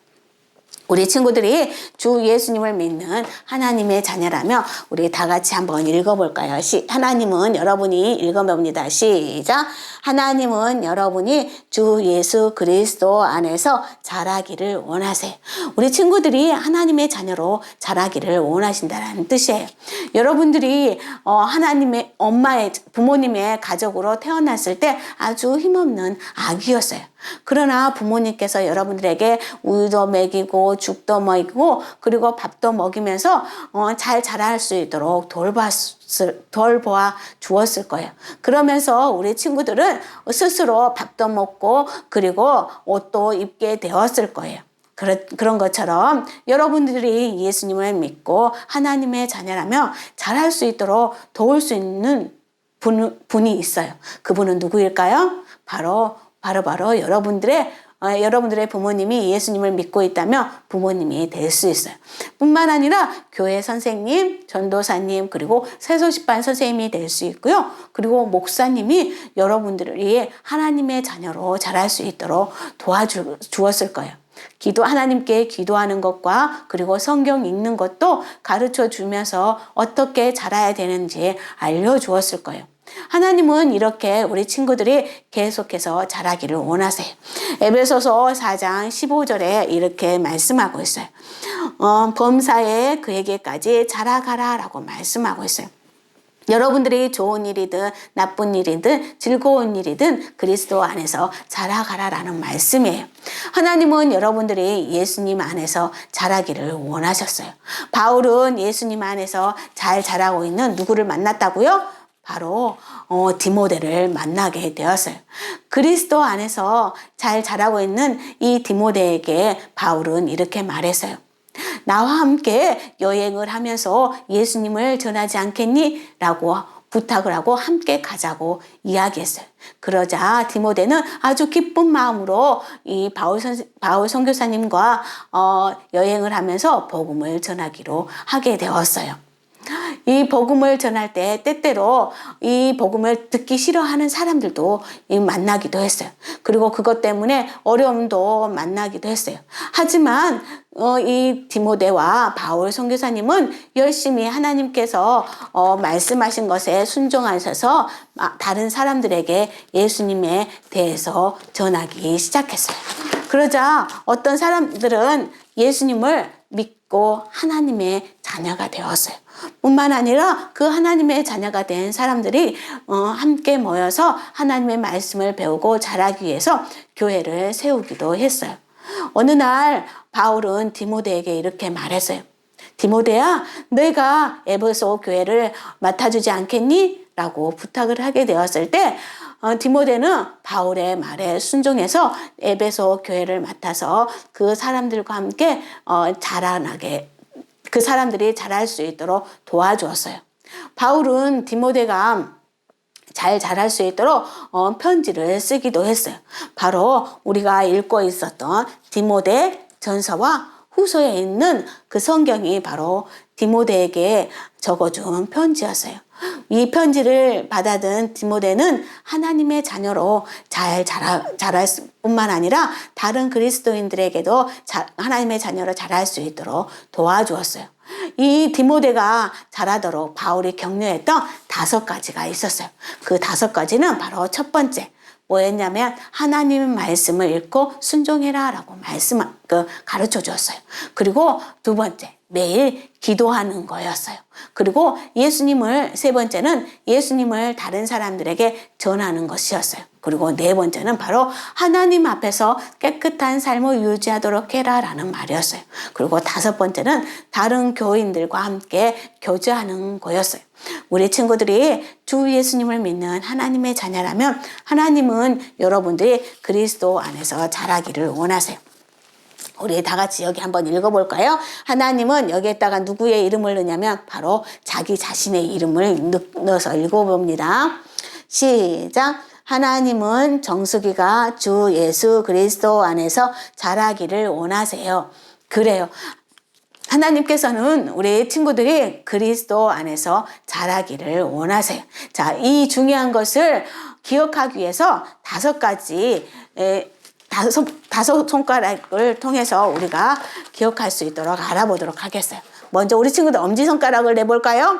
우리 친구들이 주 예수님을 믿는 하나님의 자녀라면 우리 다 같이 한번 읽어볼까요? 하나님은 여러분이 읽어봅니다. 시작. 하나님은 여러분이 주 예수 그리스도 안에서 자라기를 원하세요. 우리 친구들이 하나님의 자녀로 자라기를 원하신다는 뜻이에요. 여러분들이 하나님의 부모님의 가족으로 태어났을 때 아주 힘없는 아기였어요. 그러나 부모님께서 여러분들에게 우유도 먹이고 죽도 먹이고 그리고 밥도 먹이면서 잘 자랄 수 있도록 돌보아 주었을 거예요. 그러면서 우리 친구들은 스스로 밥도 먹고 그리고 옷도 입게 되었을 거예요. 그런 것처럼 여러분들이 예수님을 믿고 하나님의 자녀라면 잘할 수 있도록 도울 수 있는 분이 있어요. 그분은 누구일까요? 바로 여러분들의 부모님이 예수님을 믿고 있다면 부모님이 될 수 있어요. 뿐만 아니라 교회 선생님, 전도사님, 그리고 세소식반 선생님이 될 수 있고요. 그리고 목사님이 여러분들이 하나님의 자녀로 자랄 수 있도록 도와주었을 거예요. 하나님께 기도하는 것과 그리고 성경 읽는 것도 가르쳐 주면서 어떻게 자라야 되는지 알려주었을 거예요. 하나님은 이렇게 우리 친구들이 계속해서 자라기를 원하세요. 에베소서 4장 15절에 이렇게 말씀하고 있어요. 범사에 그에게까지 자라가라 라고 말씀하고 있어요. 여러분들이 좋은 일이든 나쁜 일이든 즐거운 일이든 그리스도 안에서 자라가라라는 말씀이에요. 하나님은 여러분들이 예수님 안에서 자라기를 원하셨어요. 바울은 예수님 안에서 잘 자라고 있는 누구를 만났다고요? 바로 디모데를 만나게 되었어요. 그리스도 안에서 잘 자라고 있는 이 디모데에게 바울은 이렇게 말했어요. 나와 함께 여행을 하면서 예수님을 전하지 않겠니? 라고 부탁을 하고 함께 가자고 이야기했어요. 그러자 디모데는 아주 기쁜 마음으로 이 바울 선교사님과 여행을 하면서 복음을 전하기로 하게 되었어요. 이 복음을 전할 때 때때로 이 복음을 듣기 싫어하는 사람들도 만나기도 했어요. 그리고 그것 때문에 어려움도 만나기도 했어요. 하지만 이 디모데와 바울 선교사님은 열심히 하나님께서 말씀하신 것에 순종하셔서 다른 사람들에게 예수님에 대해서 전하기 시작했어요. 그러자 어떤 사람들은 예수님을 믿고 하나님의 자녀가 되었어요. 뿐만 아니라 그 하나님의 자녀가 된 사람들이 함께 모여서 하나님의 말씀을 배우고 자라기 위해서 교회를 세우기도 했어요. 어느 날 바울은 디모데에게 이렇게 말했어요. 디모데야, 너희가 에베소 교회를 맡아주지 않겠니? 라고 부탁을 하게 되었을 때 디모데는 바울의 말에 순종해서 에베소 교회를 맡아서 그 사람들과 함께 자라나게, 그 사람들이 자랄 수 있도록 도와주었어요. 바울은 디모데가 잘 자랄 수 있도록 편지를 쓰기도 했어요. 바로 우리가 읽고 있었던 디모데 전서와 후서에 있는 그 성경이 바로 디모데에게 적어준 편지였어요. 이 편지를 받아든 디모데는 하나님의 자녀로 잘 자랄 뿐만 아니라 다른 그리스도인들에게도 하나님의 자녀로 자랄 수 있도록 도와주었어요. 이 디모데가 자라도록 바울이 격려했던 5가지가 있었어요. 그 5가지는 바로 첫 번째, 뭐였냐면 하나님의 말씀을 읽고 순종해라 라고 가르쳐 주었어요. 그리고 두 번째, 매일 기도하는 거였어요. 그리고 세 번째는 예수님을 다른 사람들에게 전하는 것이었어요. 그리고 네 번째는 바로 하나님 앞에서 깨끗한 삶을 유지하도록 해라 라는 말이었어요. 그리고 5번째는 다른 교인들과 함께 교제하는 거였어요. 우리 친구들이 주 예수님을 믿는 하나님의 자녀라면 하나님은 여러분들이 그리스도 안에서 자라기를 원하세요. 우리 다 같이 여기 한번 읽어볼까요? 하나님은 여기에다가 누구의 이름을 넣냐면 바로 자기 자신의 이름을 넣어서 읽어봅니다. 시작! 하나님은 정수기가 주 예수 그리스도 안에서 자라기를 원하세요. 그래요. 하나님께서는 우리 친구들이 그리스도 안에서 자라기를 원하세요. 자, 이 중요한 것을 기억하기 위해서 5가지 다섯 손가락을 통해서 우리가 기억할 수 있도록 알아보도록 하겠어요. 먼저 우리 친구들 엄지손가락을 내볼까요?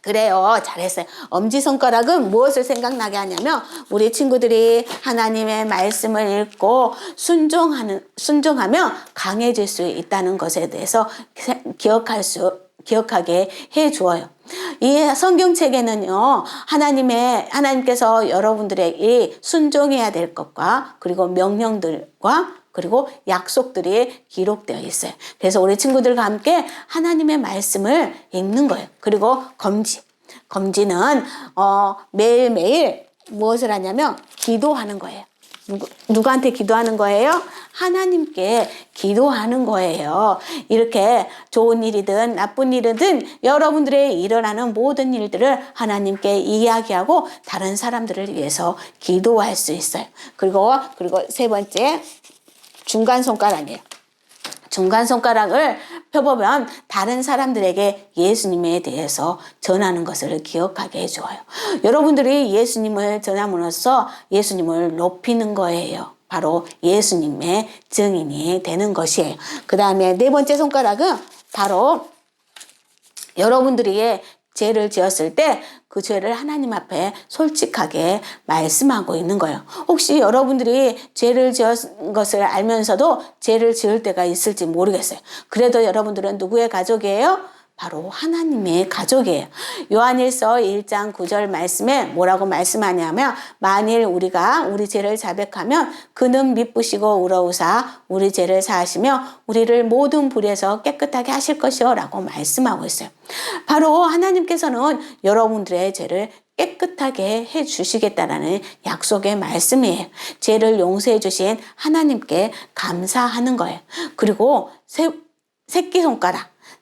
그래요. 잘했어요. 엄지손가락은 무엇을 생각나게 하냐면 우리 친구들이 하나님의 말씀을 읽고 순종하면 강해질 수 있다는 것에 대해서 기억하게 해 주어요. 이 성경책에는요, 하나님께서 여러분들에게 순종해야 될 것과 그리고 명령들과 그리고 약속들이 기록되어 있어요. 그래서 우리 친구들과 함께 하나님의 말씀을 읽는 거예요. 그리고 검지는 매일매일 무엇을 하냐면 기도하는 거예요. 누구한테 기도하는 거예요? 하나님께 기도하는 거예요. 이렇게 좋은 일이든 나쁜 일이든 여러분들의 일어나는 모든 일들을 하나님께 이야기하고 다른 사람들을 위해서 기도할 수 있어요. 그리고 세 번째, 중간 손가락이에요. 중간 손가락을 펴보면 다른 사람들에게 예수님에 대해서 전하는 것을 기억하게 해줘요. 여러분들이 예수님을 전함으로써 예수님을 높이는 거예요. 바로 예수님의 증인이 되는 것이에요. 그 다음에 네 번째 손가락은 바로 여러분들이 죄를 지었을 때 그 죄를 하나님 앞에 솔직하게 말씀하고 있는 거예요. 혹시 여러분들이 죄를 지은 것을 알면서도 죄를 지을 때가 있을지 모르겠어요. 그래도 여러분들은 누구의 가족이에요? 바로 하나님의 가족이에요. 요한일서 1장 9절 말씀에 뭐라고 말씀하냐면 만일 우리가 우리 죄를 자백하면 그는 미쁘시고 우러우사 우리 죄를 사하시며 우리를 모든 불에서 깨끗하게 하실 것이요 라고 말씀하고 있어요. 바로 하나님께서는 여러분들의 죄를 깨끗하게 해 주시겠다라는 약속의 말씀이에요. 죄를 용서해 주신 하나님께 감사하는 거예요. 그리고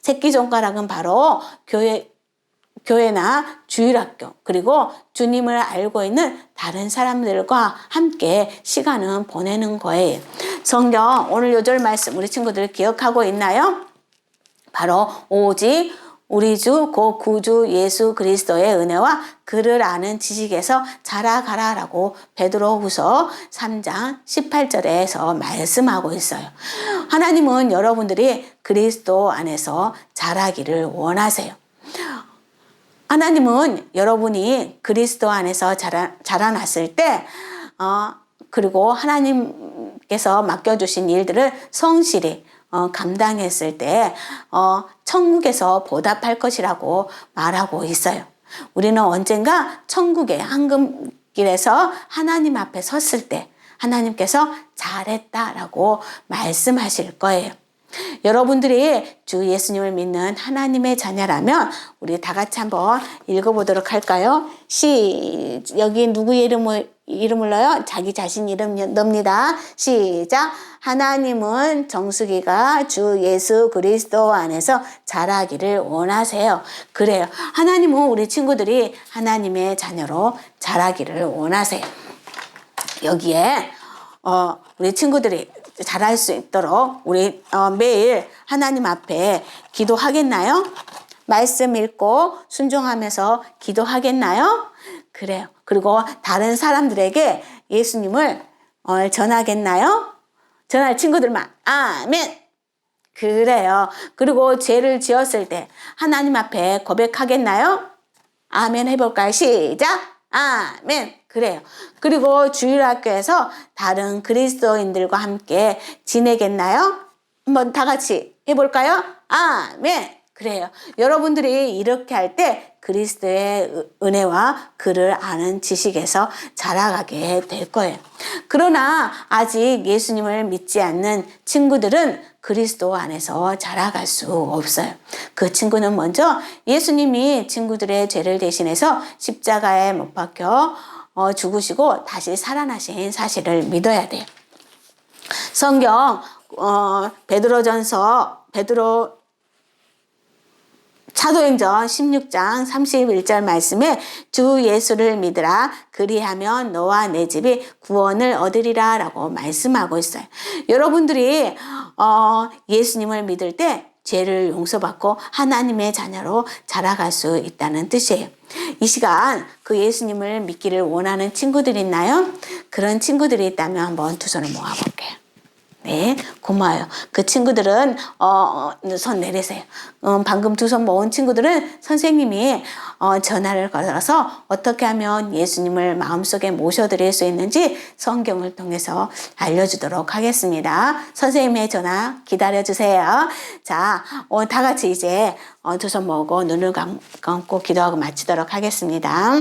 새끼손가락은 바로 교회나 주일학교 그리고 주님을 알고 있는 다른 사람들과 함께 시간을 보내는 거예요. 성경 오늘 요절 말씀 우리 친구들 기억하고 있나요? 바로 오직 우리 주 곧 구주 예수 그리스도의 은혜와 그를 아는 지식에서 자라가라라고 베드로후서 3장 18절에서 말씀하고 있어요. 하나님은 여러분들이 그리스도 안에서 자라기를 원하세요. 하나님은 여러분이 그리스도 안에서 자라났을 때 그리고 하나님께서 맡겨주신 일들을 성실히 감당했을 때 천국에서 보답할 것이라고 말하고 있어요. 우리는 언젠가 천국의 황금길에서 하나님 앞에 섰을 때 하나님께서 잘했다라고 말씀하실 거예요. 여러분들이 주 예수님을 믿는 하나님의 자녀라면 우리 다 같이 한번 읽어보도록 할까요? 여기 누구의 이름을 넣어요? 자기 자신 이름 넣습니다. 시작. 하나님은 정수기가 주 예수 그리스도 안에서 자라기를 원하세요. 그래요. 하나님은 우리 친구들이 하나님의 자녀로 자라기를 원하세요. 여기에 우리 친구들이 잘할 수 있도록 우리 매일 하나님 앞에 기도하겠나요? 말씀 읽고 순종하면서 기도하겠나요? 그래요. 그리고 다른 사람들에게 예수님을 전하겠나요? 전할 친구들만 아멘. 그래요. 그리고 죄를 지었을 때 하나님 앞에 고백하겠나요? 아멘 해볼까요? 시작. 아멘. 그래요. 그리고 주일학교에서 다른 그리스도인들과 함께 지내겠나요? 한번 다 같이 해볼까요? 아멘. 그래요. 여러분들이 이렇게 할 때 그리스도의 은혜와 그를 아는 지식에서 자라가게 될 거예요. 그러나 아직 예수님을 믿지 않는 친구들은 그리스도 안에서 자라갈 수 없어요. 그 친구는 먼저 예수님이 친구들의 죄를 대신해서 십자가에 못 박혀 죽으시고 다시 살아나신 사실을 믿어야 돼요. 성경 사도행전 16장 31절 말씀에 주 예수를 믿으라 그리하면 너와 내 집이 구원을 얻으리라 라고 말씀하고 있어요. 여러분들이 예수님을 믿을 때 죄를 용서받고 하나님의 자녀로 자라갈 수 있다는 뜻이에요. 이 시간 그 예수님을 믿기를 원하는 친구들이 있나요? 그런 친구들이 있다면 한번 두 손을 모아볼게요. 네, 고마워요. 그 친구들은 손 내리세요. 방금 두 손 모은 친구들은 선생님이 전화를 걸어서 어떻게 하면 예수님을 마음속에 모셔드릴 수 있는지 성경을 통해서 알려주도록 하겠습니다. 선생님의 전화 기다려주세요. 자, 다 같이 이제 두 손 모으고 눈을 감고 기도하고 마치도록 하겠습니다.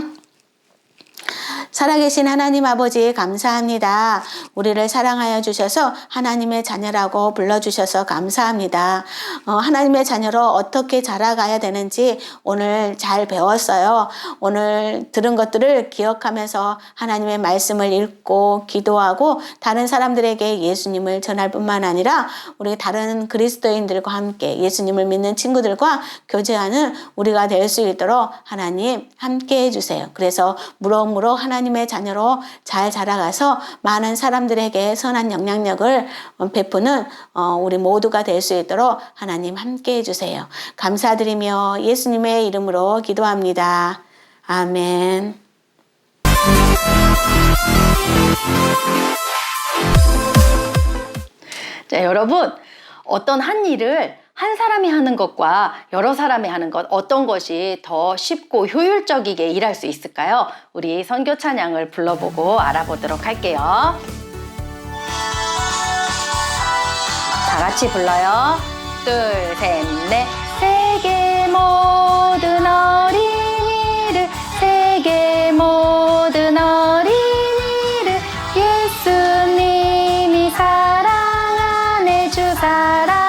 살아계신 하나님 아버지 감사합니다. 우리를 사랑하여 주셔서 하나님의 자녀라고 불러주셔서 감사합니다. 하나님의 자녀로 어떻게 자라가야 되는지 오늘 잘 배웠어요. 오늘 들은 것들을 기억하면서 하나님의 말씀을 읽고 기도하고 다른 사람들에게 예수님을 전할 뿐만 아니라 우리 다른 그리스도인들과 함께 예수님을 믿는 친구들과 교제하는 우리가 될 수 있도록 하나님 함께 해주세요. 그래서 무럭무럭 하나님의 자녀로 잘 자라가서 많은 사람들에게 선한 영향력을 베푸는 우리 모두가 될 수 있도록 하나님 함께 해주세요. 감사드리며 예수님의 이름으로 기도합니다. 아멘. 자, 여러분, 어떤 한 일을 한 사람이 하는 것과 여러 사람이 하는 것 어떤 것이 더 쉽고 효율적이게 일할 수 있을까요? 우리 선교 찬양을 불러보고 알아보도록 할게요. 다 같이 불러요. 둘, 셋, 넷. 세계 모든 어린이를 세계 모든 어린이를 예수님이 사랑하네 주 사랑하시네.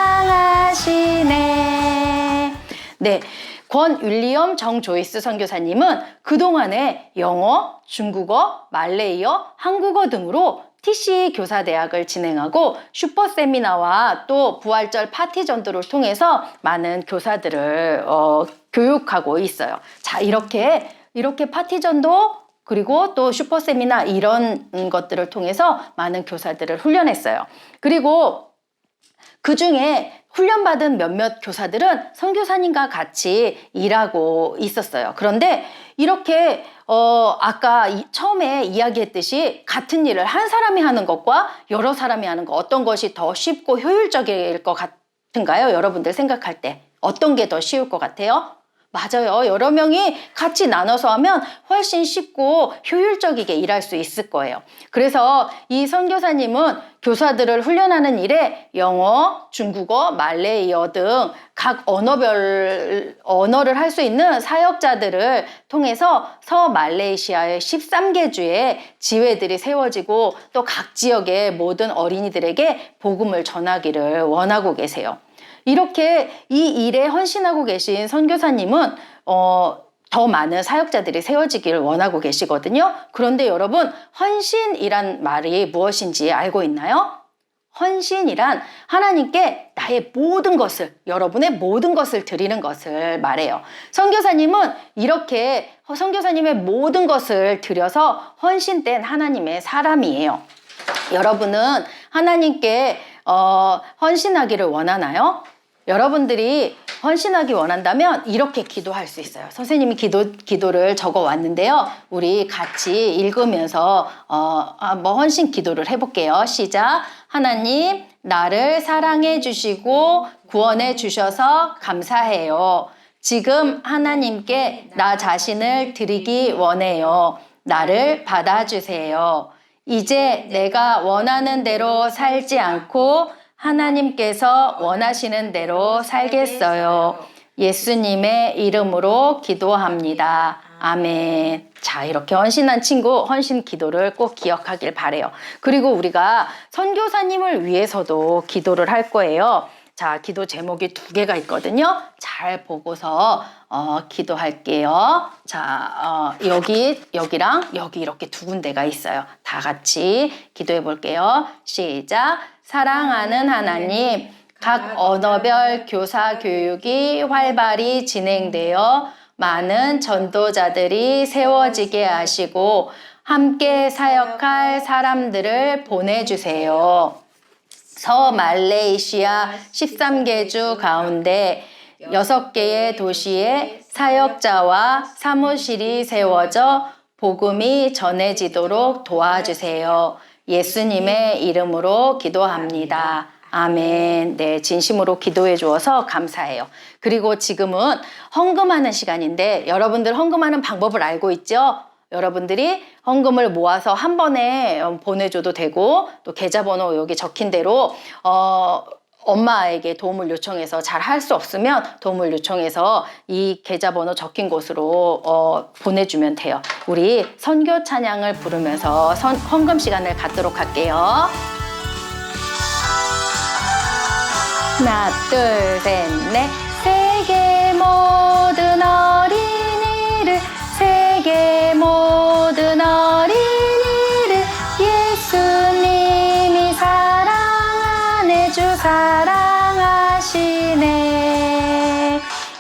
네, 권 윌리엄 정 조이스 선교사님은 그동안에 영어, 중국어, 말레이어, 한국어 등으로 TC 교사대학을 진행하고 슈퍼세미나와 또 부활절 파티 전도를 통해서 많은 교사들을 교육하고 있어요. 자, 이렇게 파티 전도 그리고 또 슈퍼세미나 이런 것들을 통해서 많은 교사들을 훈련했어요. 그리고 그 중에 훈련받은 몇몇 교사들은 선교사님과 같이 일하고 있었어요. 그런데 이렇게 아까 처음에 이야기했듯이 같은 일을 한 사람이 하는 것과 여러 사람이 하는 것 어떤 것이 더 쉽고 효율적일 것 같은가요? 여러분들 생각할 때 어떤 게 더 쉬울 것 같아요? 맞아요. 여러 명이 같이 나눠서 하면 훨씬 쉽고 효율적이게 일할 수 있을 거예요. 그래서 이 선교사님은 교사들을 훈련하는 일에 영어, 중국어, 말레이어 등 각 언어를 할 수 있는 사역자들을 통해서 서말레이시아의 13개 주에 지회들이 세워지고 또 각 지역의 모든 어린이들에게 복음을 전하기를 원하고 계세요. 이렇게 이 일에 헌신하고 계신 선교사님은 더 많은 사역자들이 세워지기를 원하고 계시거든요. 그런데 여러분, 헌신이란 말이 무엇인지 알고 있나요? 헌신이란 하나님께 나의 모든 것을, 여러분의 모든 것을 드리는 것을 말해요. 선교사님은 이렇게 선교사님의 모든 것을 드려서 헌신된 하나님의 사람이에요. 여러분은 하나님께 헌신하기를 원하나요? 여러분들이 헌신하기 원한다면 이렇게 기도할 수 있어요. 선생님이 기도를 적어 왔는데요. 우리 같이 읽으면서 헌신 기도를 해볼게요. 시작. 하나님, 나를 사랑해 주시고 구원해 주셔서 감사해요. 지금 하나님께 나 자신을 드리기 원해요. 나를 받아주세요. 이제 내가 원하는 대로 살지 않고 하나님께서 원하시는 대로 살겠어요. 예수님의 이름으로 기도합니다. 아멘. 자, 이렇게 헌신한 친구, 헌신 기도를 꼭 기억하길 바래요. 그리고 우리가 선교사님을 위해서도 기도를 할 거예요. 자, 기도 제목이 2개가 있거든요. 잘 보고서 기도할게요. 자, 여기랑 여기 이렇게 2군데가 있어요. 다 같이 기도해 볼게요. 시작. 사랑하는 하나님, 각 언어별 교사 교육이 활발히 진행되어 많은 전도자들이 세워지게 하시고 함께 사역할 사람들을 보내주세요. 서말레이시아 13개 주 가운데 6개의 도시에 사역자와 사무실이 세워져 복음이 전해지도록 도와주세요. 예수님의 이름으로 기도합니다. 아멘. 네, 진심으로 기도해 주어서 감사해요. 그리고 지금은 헌금하는 시간인데 여러분들 헌금하는 방법을 알고 있죠? 여러분들이 헌금을 모아서 한 번에 보내줘도 되고 또 계좌번호 여기 적힌 대로 엄마에게 도움을 요청해서 잘 할 수 없으면 도움을 요청해서 이 계좌번호 적힌 곳으로 보내주면 돼요. 우리 선교 찬양을 부르면서 헌금 시간을 갖도록 할게요. 하나, 둘, 셋, 넷. 세계 모든 어린이를, 세계 모든 어린이를 예수님이 사랑하네, 주 사랑하시네.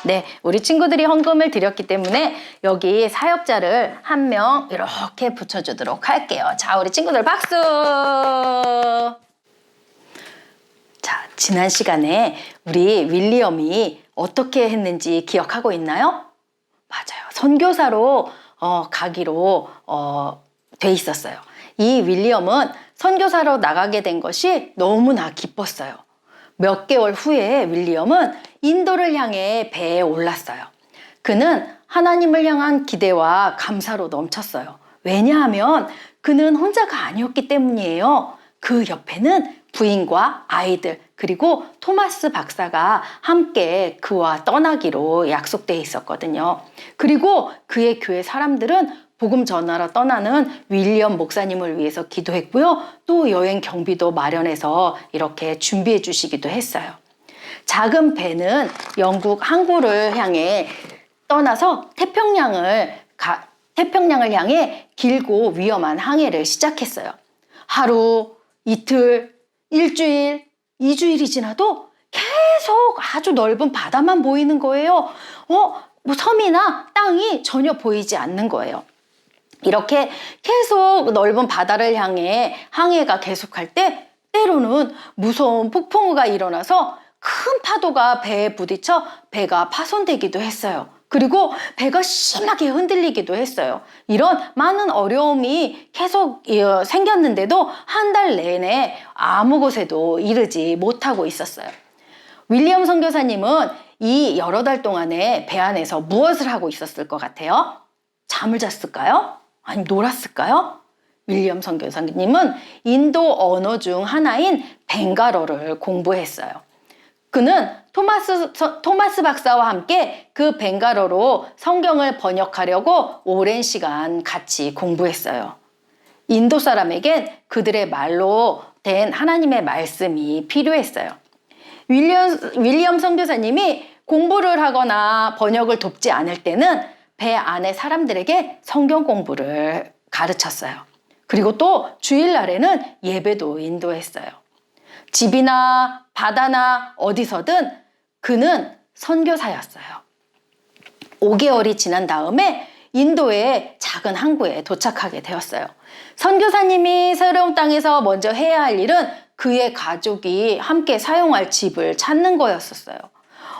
네, 우리 친구들이 헌금을 드렸기 때문에 여기 사역자를 한 명 이렇게 붙여주도록 할게요. 자, 우리 친구들 박수! 자, 지난 시간에 우리 윌리엄이 어떻게 했는지 기억하고 있나요? 맞아요. 선교사로 가기로 돼 있었어요. 이 윌리엄은 선교사로 나가게 된 것이 너무나 기뻤어요. 몇 개월 후에 윌리엄은 인도를 향해 배에 올랐어요. 그는 하나님을 향한 기대와 감사로 넘쳤어요. 왜냐하면 그는 혼자가 아니었기 때문이에요. 그 옆에는 부인과 아이들 그리고 토마스 박사가 함께 그와 떠나기로 약속돼 있었거든요. 그리고 그의 교회 사람들은 복음 전하러 떠나는 윌리엄 목사님을 위해서 기도했고요. 또 여행 경비도 마련해서 이렇게 준비해 주시기도 했어요. 작은 배는 영국 항구를 향해 떠나서 태평양을 향해 길고 위험한 항해를 시작했어요. 하루, 이틀, 일주일, 2주일이 지나도 계속 아주 넓은 바다만 보이는 거예요. 뭐 섬이나 땅이 전혀 보이지 않는 거예요. 이렇게 계속 넓은 바다를 향해 항해가 계속할 때 때로는 무서운 폭풍우가 일어나서 큰 파도가 배에 부딪혀 배가 파손되기도 했어요. 그리고 배가 심하게 흔들리기도 했어요. 이런 많은 어려움이 계속 생겼는데도 한 달 내내 아무 곳에도 이르지 못하고 있었어요. 윌리엄 선교사님은 이 여러 달 동안에 배 안에서 무엇을 하고 있었을 것 같아요? 잠을 잤을까요? 아니면 놀았을까요? 윌리엄 선교사님은 인도 언어 중 하나인 벵갈어를 공부했어요. 그는 토마스 박사와 함께 그 벵갈어로 성경을 번역하려고 오랜 시간 같이 공부했어요. 인도 사람에겐 그들의 말로 된 하나님의 말씀이 필요했어요. 윌리엄 선교사님이 공부를 하거나 번역을 돕지 않을 때는 배 안에 사람들에게 성경 공부를 가르쳤어요. 그리고 또 주일날에는 예배도 인도했어요. 집이나 바다나 어디서든 그는 선교사였어요. 5개월이 지난 다음에 인도의 작은 항구에 도착하게 되었어요. 선교사님이 새로운 땅에서 먼저 해야 할 일은 그의 가족이 함께 사용할 집을 찾는 거였었어요.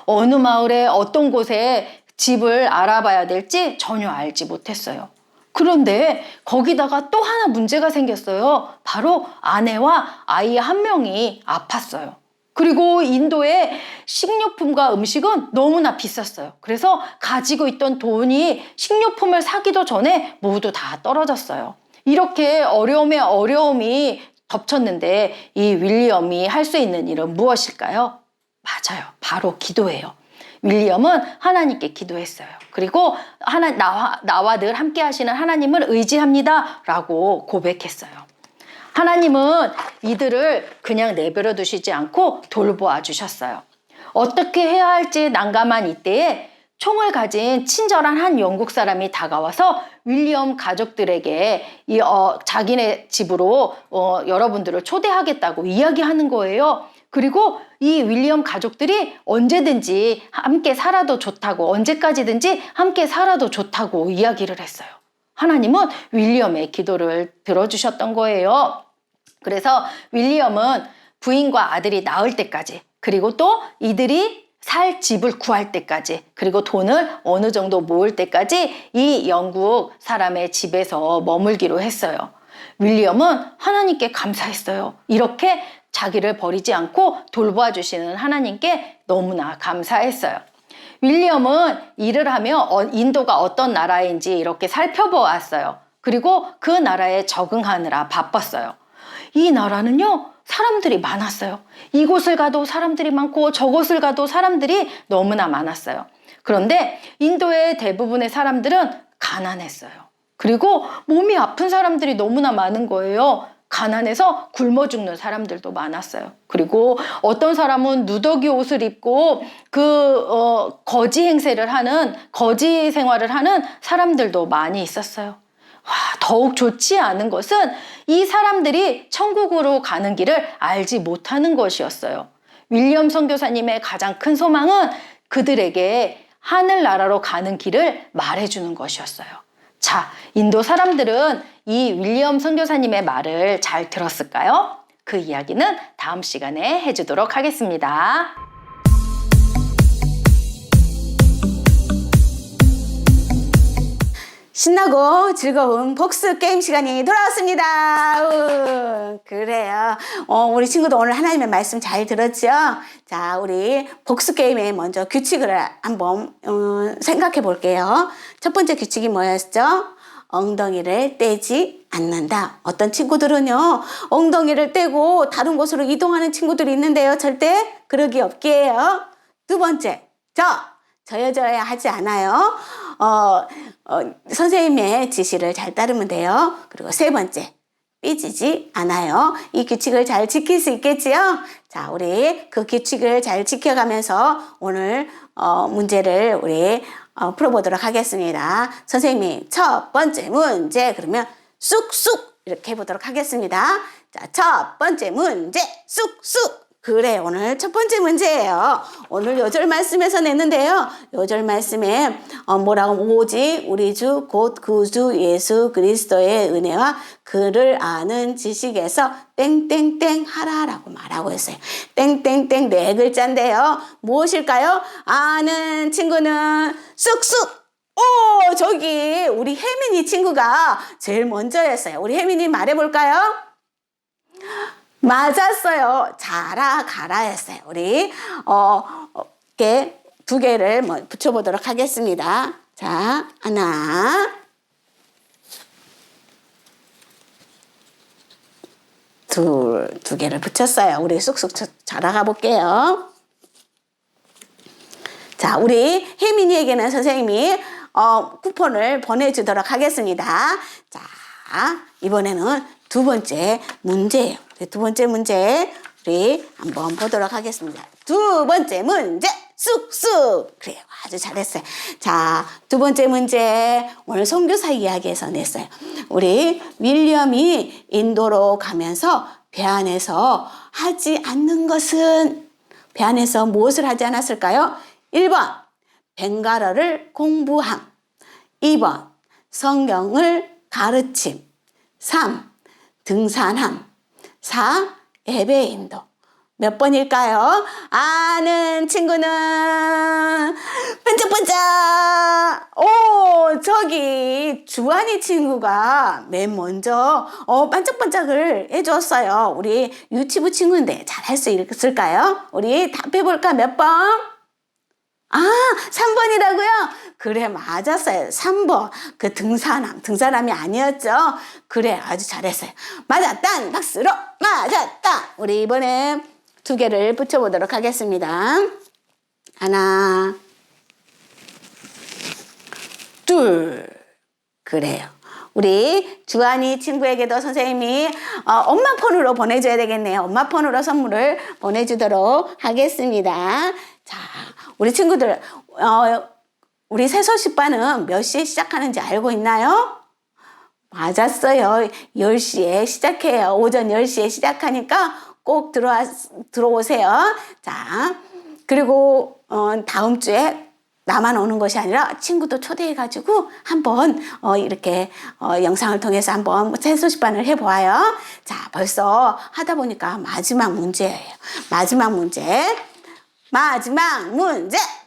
어느 마을에 어떤 곳에 집을 알아봐야 될지 전혀 알지 못했어요. 그런데 거기다가 또 하나 문제가 생겼어요. 바로 아내와 아이 한 명이 아팠어요. 그리고 인도의 식료품과 음식은 너무나 비쌌어요. 그래서 가지고 있던 돈이 식료품을 사기도 전에 모두 다 떨어졌어요. 이렇게 어려움에 어려움이 덮쳤는데 이 윌리엄이 할 수 있는 일은 무엇일까요? 맞아요. 바로 기도예요. 윌리엄은 하나님께 기도했어요. 그리고 나와 늘 함께 하시는 하나님을 의지합니다 라고 고백했어요. 하나님은 이들을 그냥 내버려 두시지 않고 돌보아 주셨어요. 어떻게 해야 할지 난감한 이때에 총을 가진 친절한 한 영국 사람이 다가와서 윌리엄 가족들에게 자기네 집으로 여러분들을 초대하겠다고 이야기하는 거예요. 그리고 이 윌리엄 가족들이 언제든지 함께 살아도 좋다고, 언제까지든지 함께 살아도 좋다고 이야기를 했어요. 하나님은 윌리엄의 기도를 들어주셨던 거예요. 그래서 윌리엄은 부인과 아들이 낳을 때까지, 그리고 또 이들이 살 집을 구할 때까지, 그리고 돈을 어느 정도 모을 때까지 이 영국 사람의 집에서 머물기로 했어요. 윌리엄은 하나님께 감사했어요. 이렇게 자기를 버리지 않고 돌보아 주시는 하나님께 너무나 감사했어요. 윌리엄은 일을 하며 인도가 어떤 나라인지 이렇게 살펴보았어요. 그리고 그 나라에 적응하느라 바빴어요. 이 나라는요, 사람들이 많았어요. 이곳을 가도 사람들이 많고 저곳을 가도 사람들이 너무나 많았어요. 그런데 인도의 대부분의 사람들은 가난했어요. 그리고 몸이 아픈 사람들이 너무나 많은 거예요. 가난해서 굶어 죽는 사람들도 많았어요. 그리고 어떤 사람은 누더기 옷을 입고 거지 행세를 하는, 거지 생활을 하는 사람들도 많이 있었어요. 더욱 좋지 않은 것은 이 사람들이 천국으로 가는 길을 알지 못하는 것이었어요. 윌리엄 선교사님의 가장 큰 소망은 그들에게 하늘나라로 가는 길을 말해주는 것이었어요. 자, 인도 사람들은 이 윌리엄 선교사님의 말을 잘 들었을까요? 그 이야기는 다음 시간에 해주도록 하겠습니다. 신나고 즐거운 복수 게임 시간이 돌아왔습니다. 그래요. 우리 친구도 오늘 하나님의 말씀 잘 들었죠? 자, 우리 복수 게임의 먼저 규칙을 한번 생각해 볼게요. 첫 번째 규칙이 뭐였죠? 엉덩이를 떼지 않는다. 어떤 친구들은요, 엉덩이를 떼고 다른 곳으로 이동하는 친구들이 있는데요. 절대 그러기 없게요. 두 번째, 저여져야 하지 않아요. 선생님의 지시를 잘 따르면 돼요. 그리고 세 번째, 삐지지 않아요. 이 규칙을 잘 지킬 수 있겠지요? 자, 우리 그 규칙을 잘 지켜가면서 오늘 문제를 우리 풀어보도록 하겠습니다. 선생님이 첫 번째 문제 그러면 쑥쑥 이렇게 해보도록 하겠습니다. 자, 첫 번째 문제 쑥쑥. 그래, 오늘 첫 번째 문제예요. 오늘 요절 말씀에서 냈는데요. 요절 말씀에 뭐라고, 오직 우리 주 곧 구주 예수 그리스도의 은혜와 그를 아는 지식에서 땡땡땡 하라라고 말하고 있어요. 땡땡땡 네 글자인데요. 무엇일까요? 아는 친구는 쑥쑥. 오, 저기 우리 혜민이 친구가 제일 먼저 했어요. 우리 혜민이 말해볼까요? 맞았어요. 자라 가라 했어요. 우리 이렇게 두 개를 뭐 붙여보도록 하겠습니다. 자, 하나, 두 개를 붙였어요. 우리 쑥쑥 자라가 볼게요. 자, 우리 혜민이에게는 선생님이 쿠폰을 보내주도록 하겠습니다. 자, 이번에는 두 번째 문제예요. 두 번째 문제 우리 한번 보도록 하겠습니다. 두 번째 문제 쑥쑥. 그래요. 아주 잘했어요. 자, 두 번째 문제 오늘 선교사 이야기에서 냈어요. 우리 윌리엄이 인도로 가면서 배 안에서 하지 않는 것은 배 안에서 무엇을 하지 않았을까요? 1번 벵갈어를 공부함, 2번 성경을 가르침, 3 등산함, 4 예배 인도. 몇 번일까요? 아는 친구는 반짝반짝. 오, 저기 주한이 친구가 맨 먼저 반짝반짝을 해줬어요. 우리 유치부 친구인데 잘할 수 있을까요? 우리 답해볼까? 몇 번? 아, 3번이라고요? 그래, 맞았어요. 3번. 그 등산함이 아니었죠? 그래, 아주 잘했어요. 맞았다. 박수로 맞았다. 우리 이번에 두 개를 붙여보도록 하겠습니다. 하나, 둘. 그래요. 우리 주한이 친구에게도 선생님이 엄마 폰으로 보내줘야 되겠네요. 엄마 폰으로 선물을 보내주도록 하겠습니다. 자, 우리 친구들 우리 새소식반은 몇 시에 시작하는지 알고 있나요? 맞았어요. 10시에 시작해요. 오전 10시에 시작하니까 꼭 들어오세요. 자, 그리고 다음 주에 나만 오는 것이 아니라 친구도 초대해가지고 한번 이렇게 영상을 통해서 한번 새소식반을 해보아요. 자, 벌써 하다 보니까 마지막 문제예요. 마지막 문제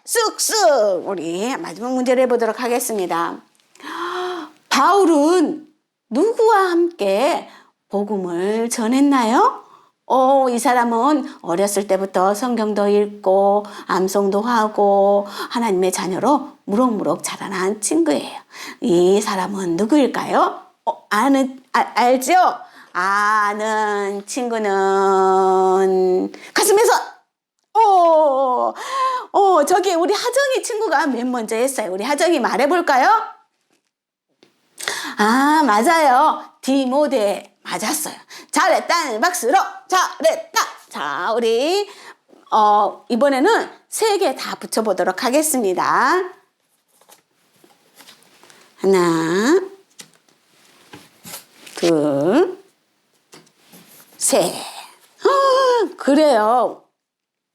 쑥쑥. 우리 마지막 문제를 해보도록 하겠습니다. 바울은 누구와 함께 복음을 전했나요? 이 사람은 어렸을 때부터 성경도 읽고 암송도 하고 하나님의 자녀로 무럭무럭 자라난 친구예요. 이 사람은 누구일까요? 알죠? 아는 친구는 가슴에서 저기 우리 하정이 친구가 맨 먼저 했어요. 우리 하정이 말해볼까요? 아, 맞아요. 디모데 맞았어요. 잘했다. 박수로 잘했다. 자, 우리 이번에는 3개 다 붙여보도록 하겠습니다. 하나, 둘, 셋. 그래요.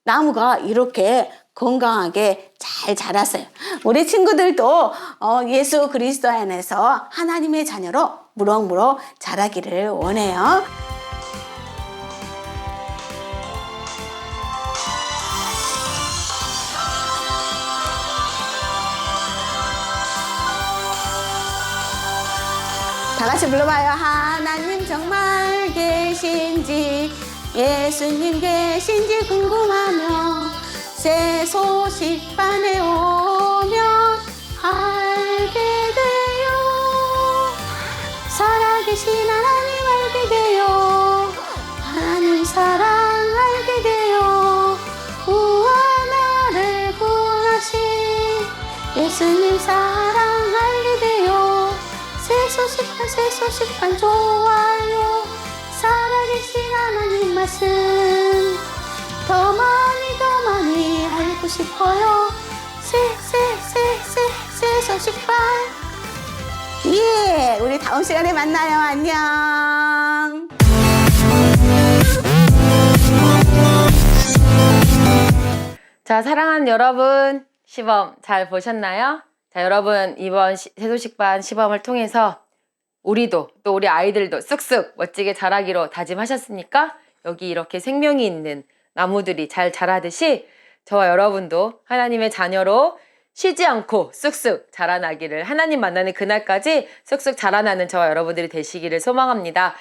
나무가 이렇게 건강하게 잘 자랐어요. 우리 친구들도 예수 그리스도 안에서 하나님의 자녀로 무럭무럭 자라기를 원해요. 다 같이 불러봐요. 하나님 정말 계신지, 예수님 계신지 궁금하며 새 소식반에 오면 알게 돼요. 살아계신 하나님 알게 돼요. 하나님 사랑 알게 돼요. 우와 나를 구원하신 예수님 사랑 알게 돼요. 새 소식반 좋아요. 살아계신 하나님 말씀 더 많이 알고 싶어요. 새 소식반. 예, 우리 다음 시간에 만나요. 안녕. 자, 사랑하는 여러분, 시범 잘 보셨나요? 자, 여러분, 이번 새소식반 시범을 통해서 우리도 또 우리 아이들도 쑥쑥 멋지게 자라기로 다짐하셨습니까? 여기 이렇게 생명이 있는 나무들이 잘 자라듯이 저와 여러분도 하나님의 자녀로 쉬지 않고 쑥쑥 자라나기를, 하나님 만나는 그날까지 쑥쑥 자라나는 저와 여러분들이 되시기를 소망합니다.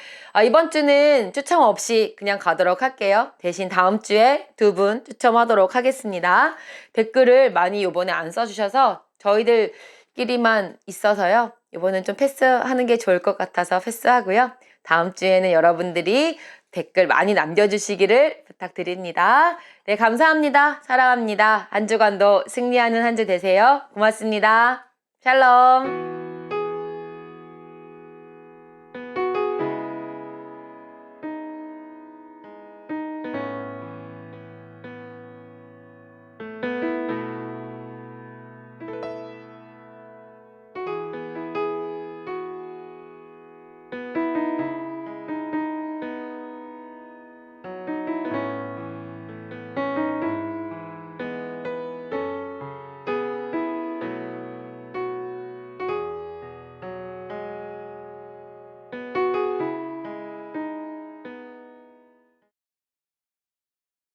이번 주는 추첨 없이 그냥 가도록 할게요. 대신 다음 주에 2분 추첨하도록 하겠습니다. 댓글을 많이 요번에 안 써주셔서 저희들끼리만 있어서요. 이번엔 좀 패스하는 게 좋을 것 같아서 패스하고요. 다음 주에는 여러분들이 댓글 많이 남겨주시기를 부탁드립니다. 네, 감사합니다. 사랑합니다. 한 주간도 승리하는 한 주 되세요. 고맙습니다. 샬롬.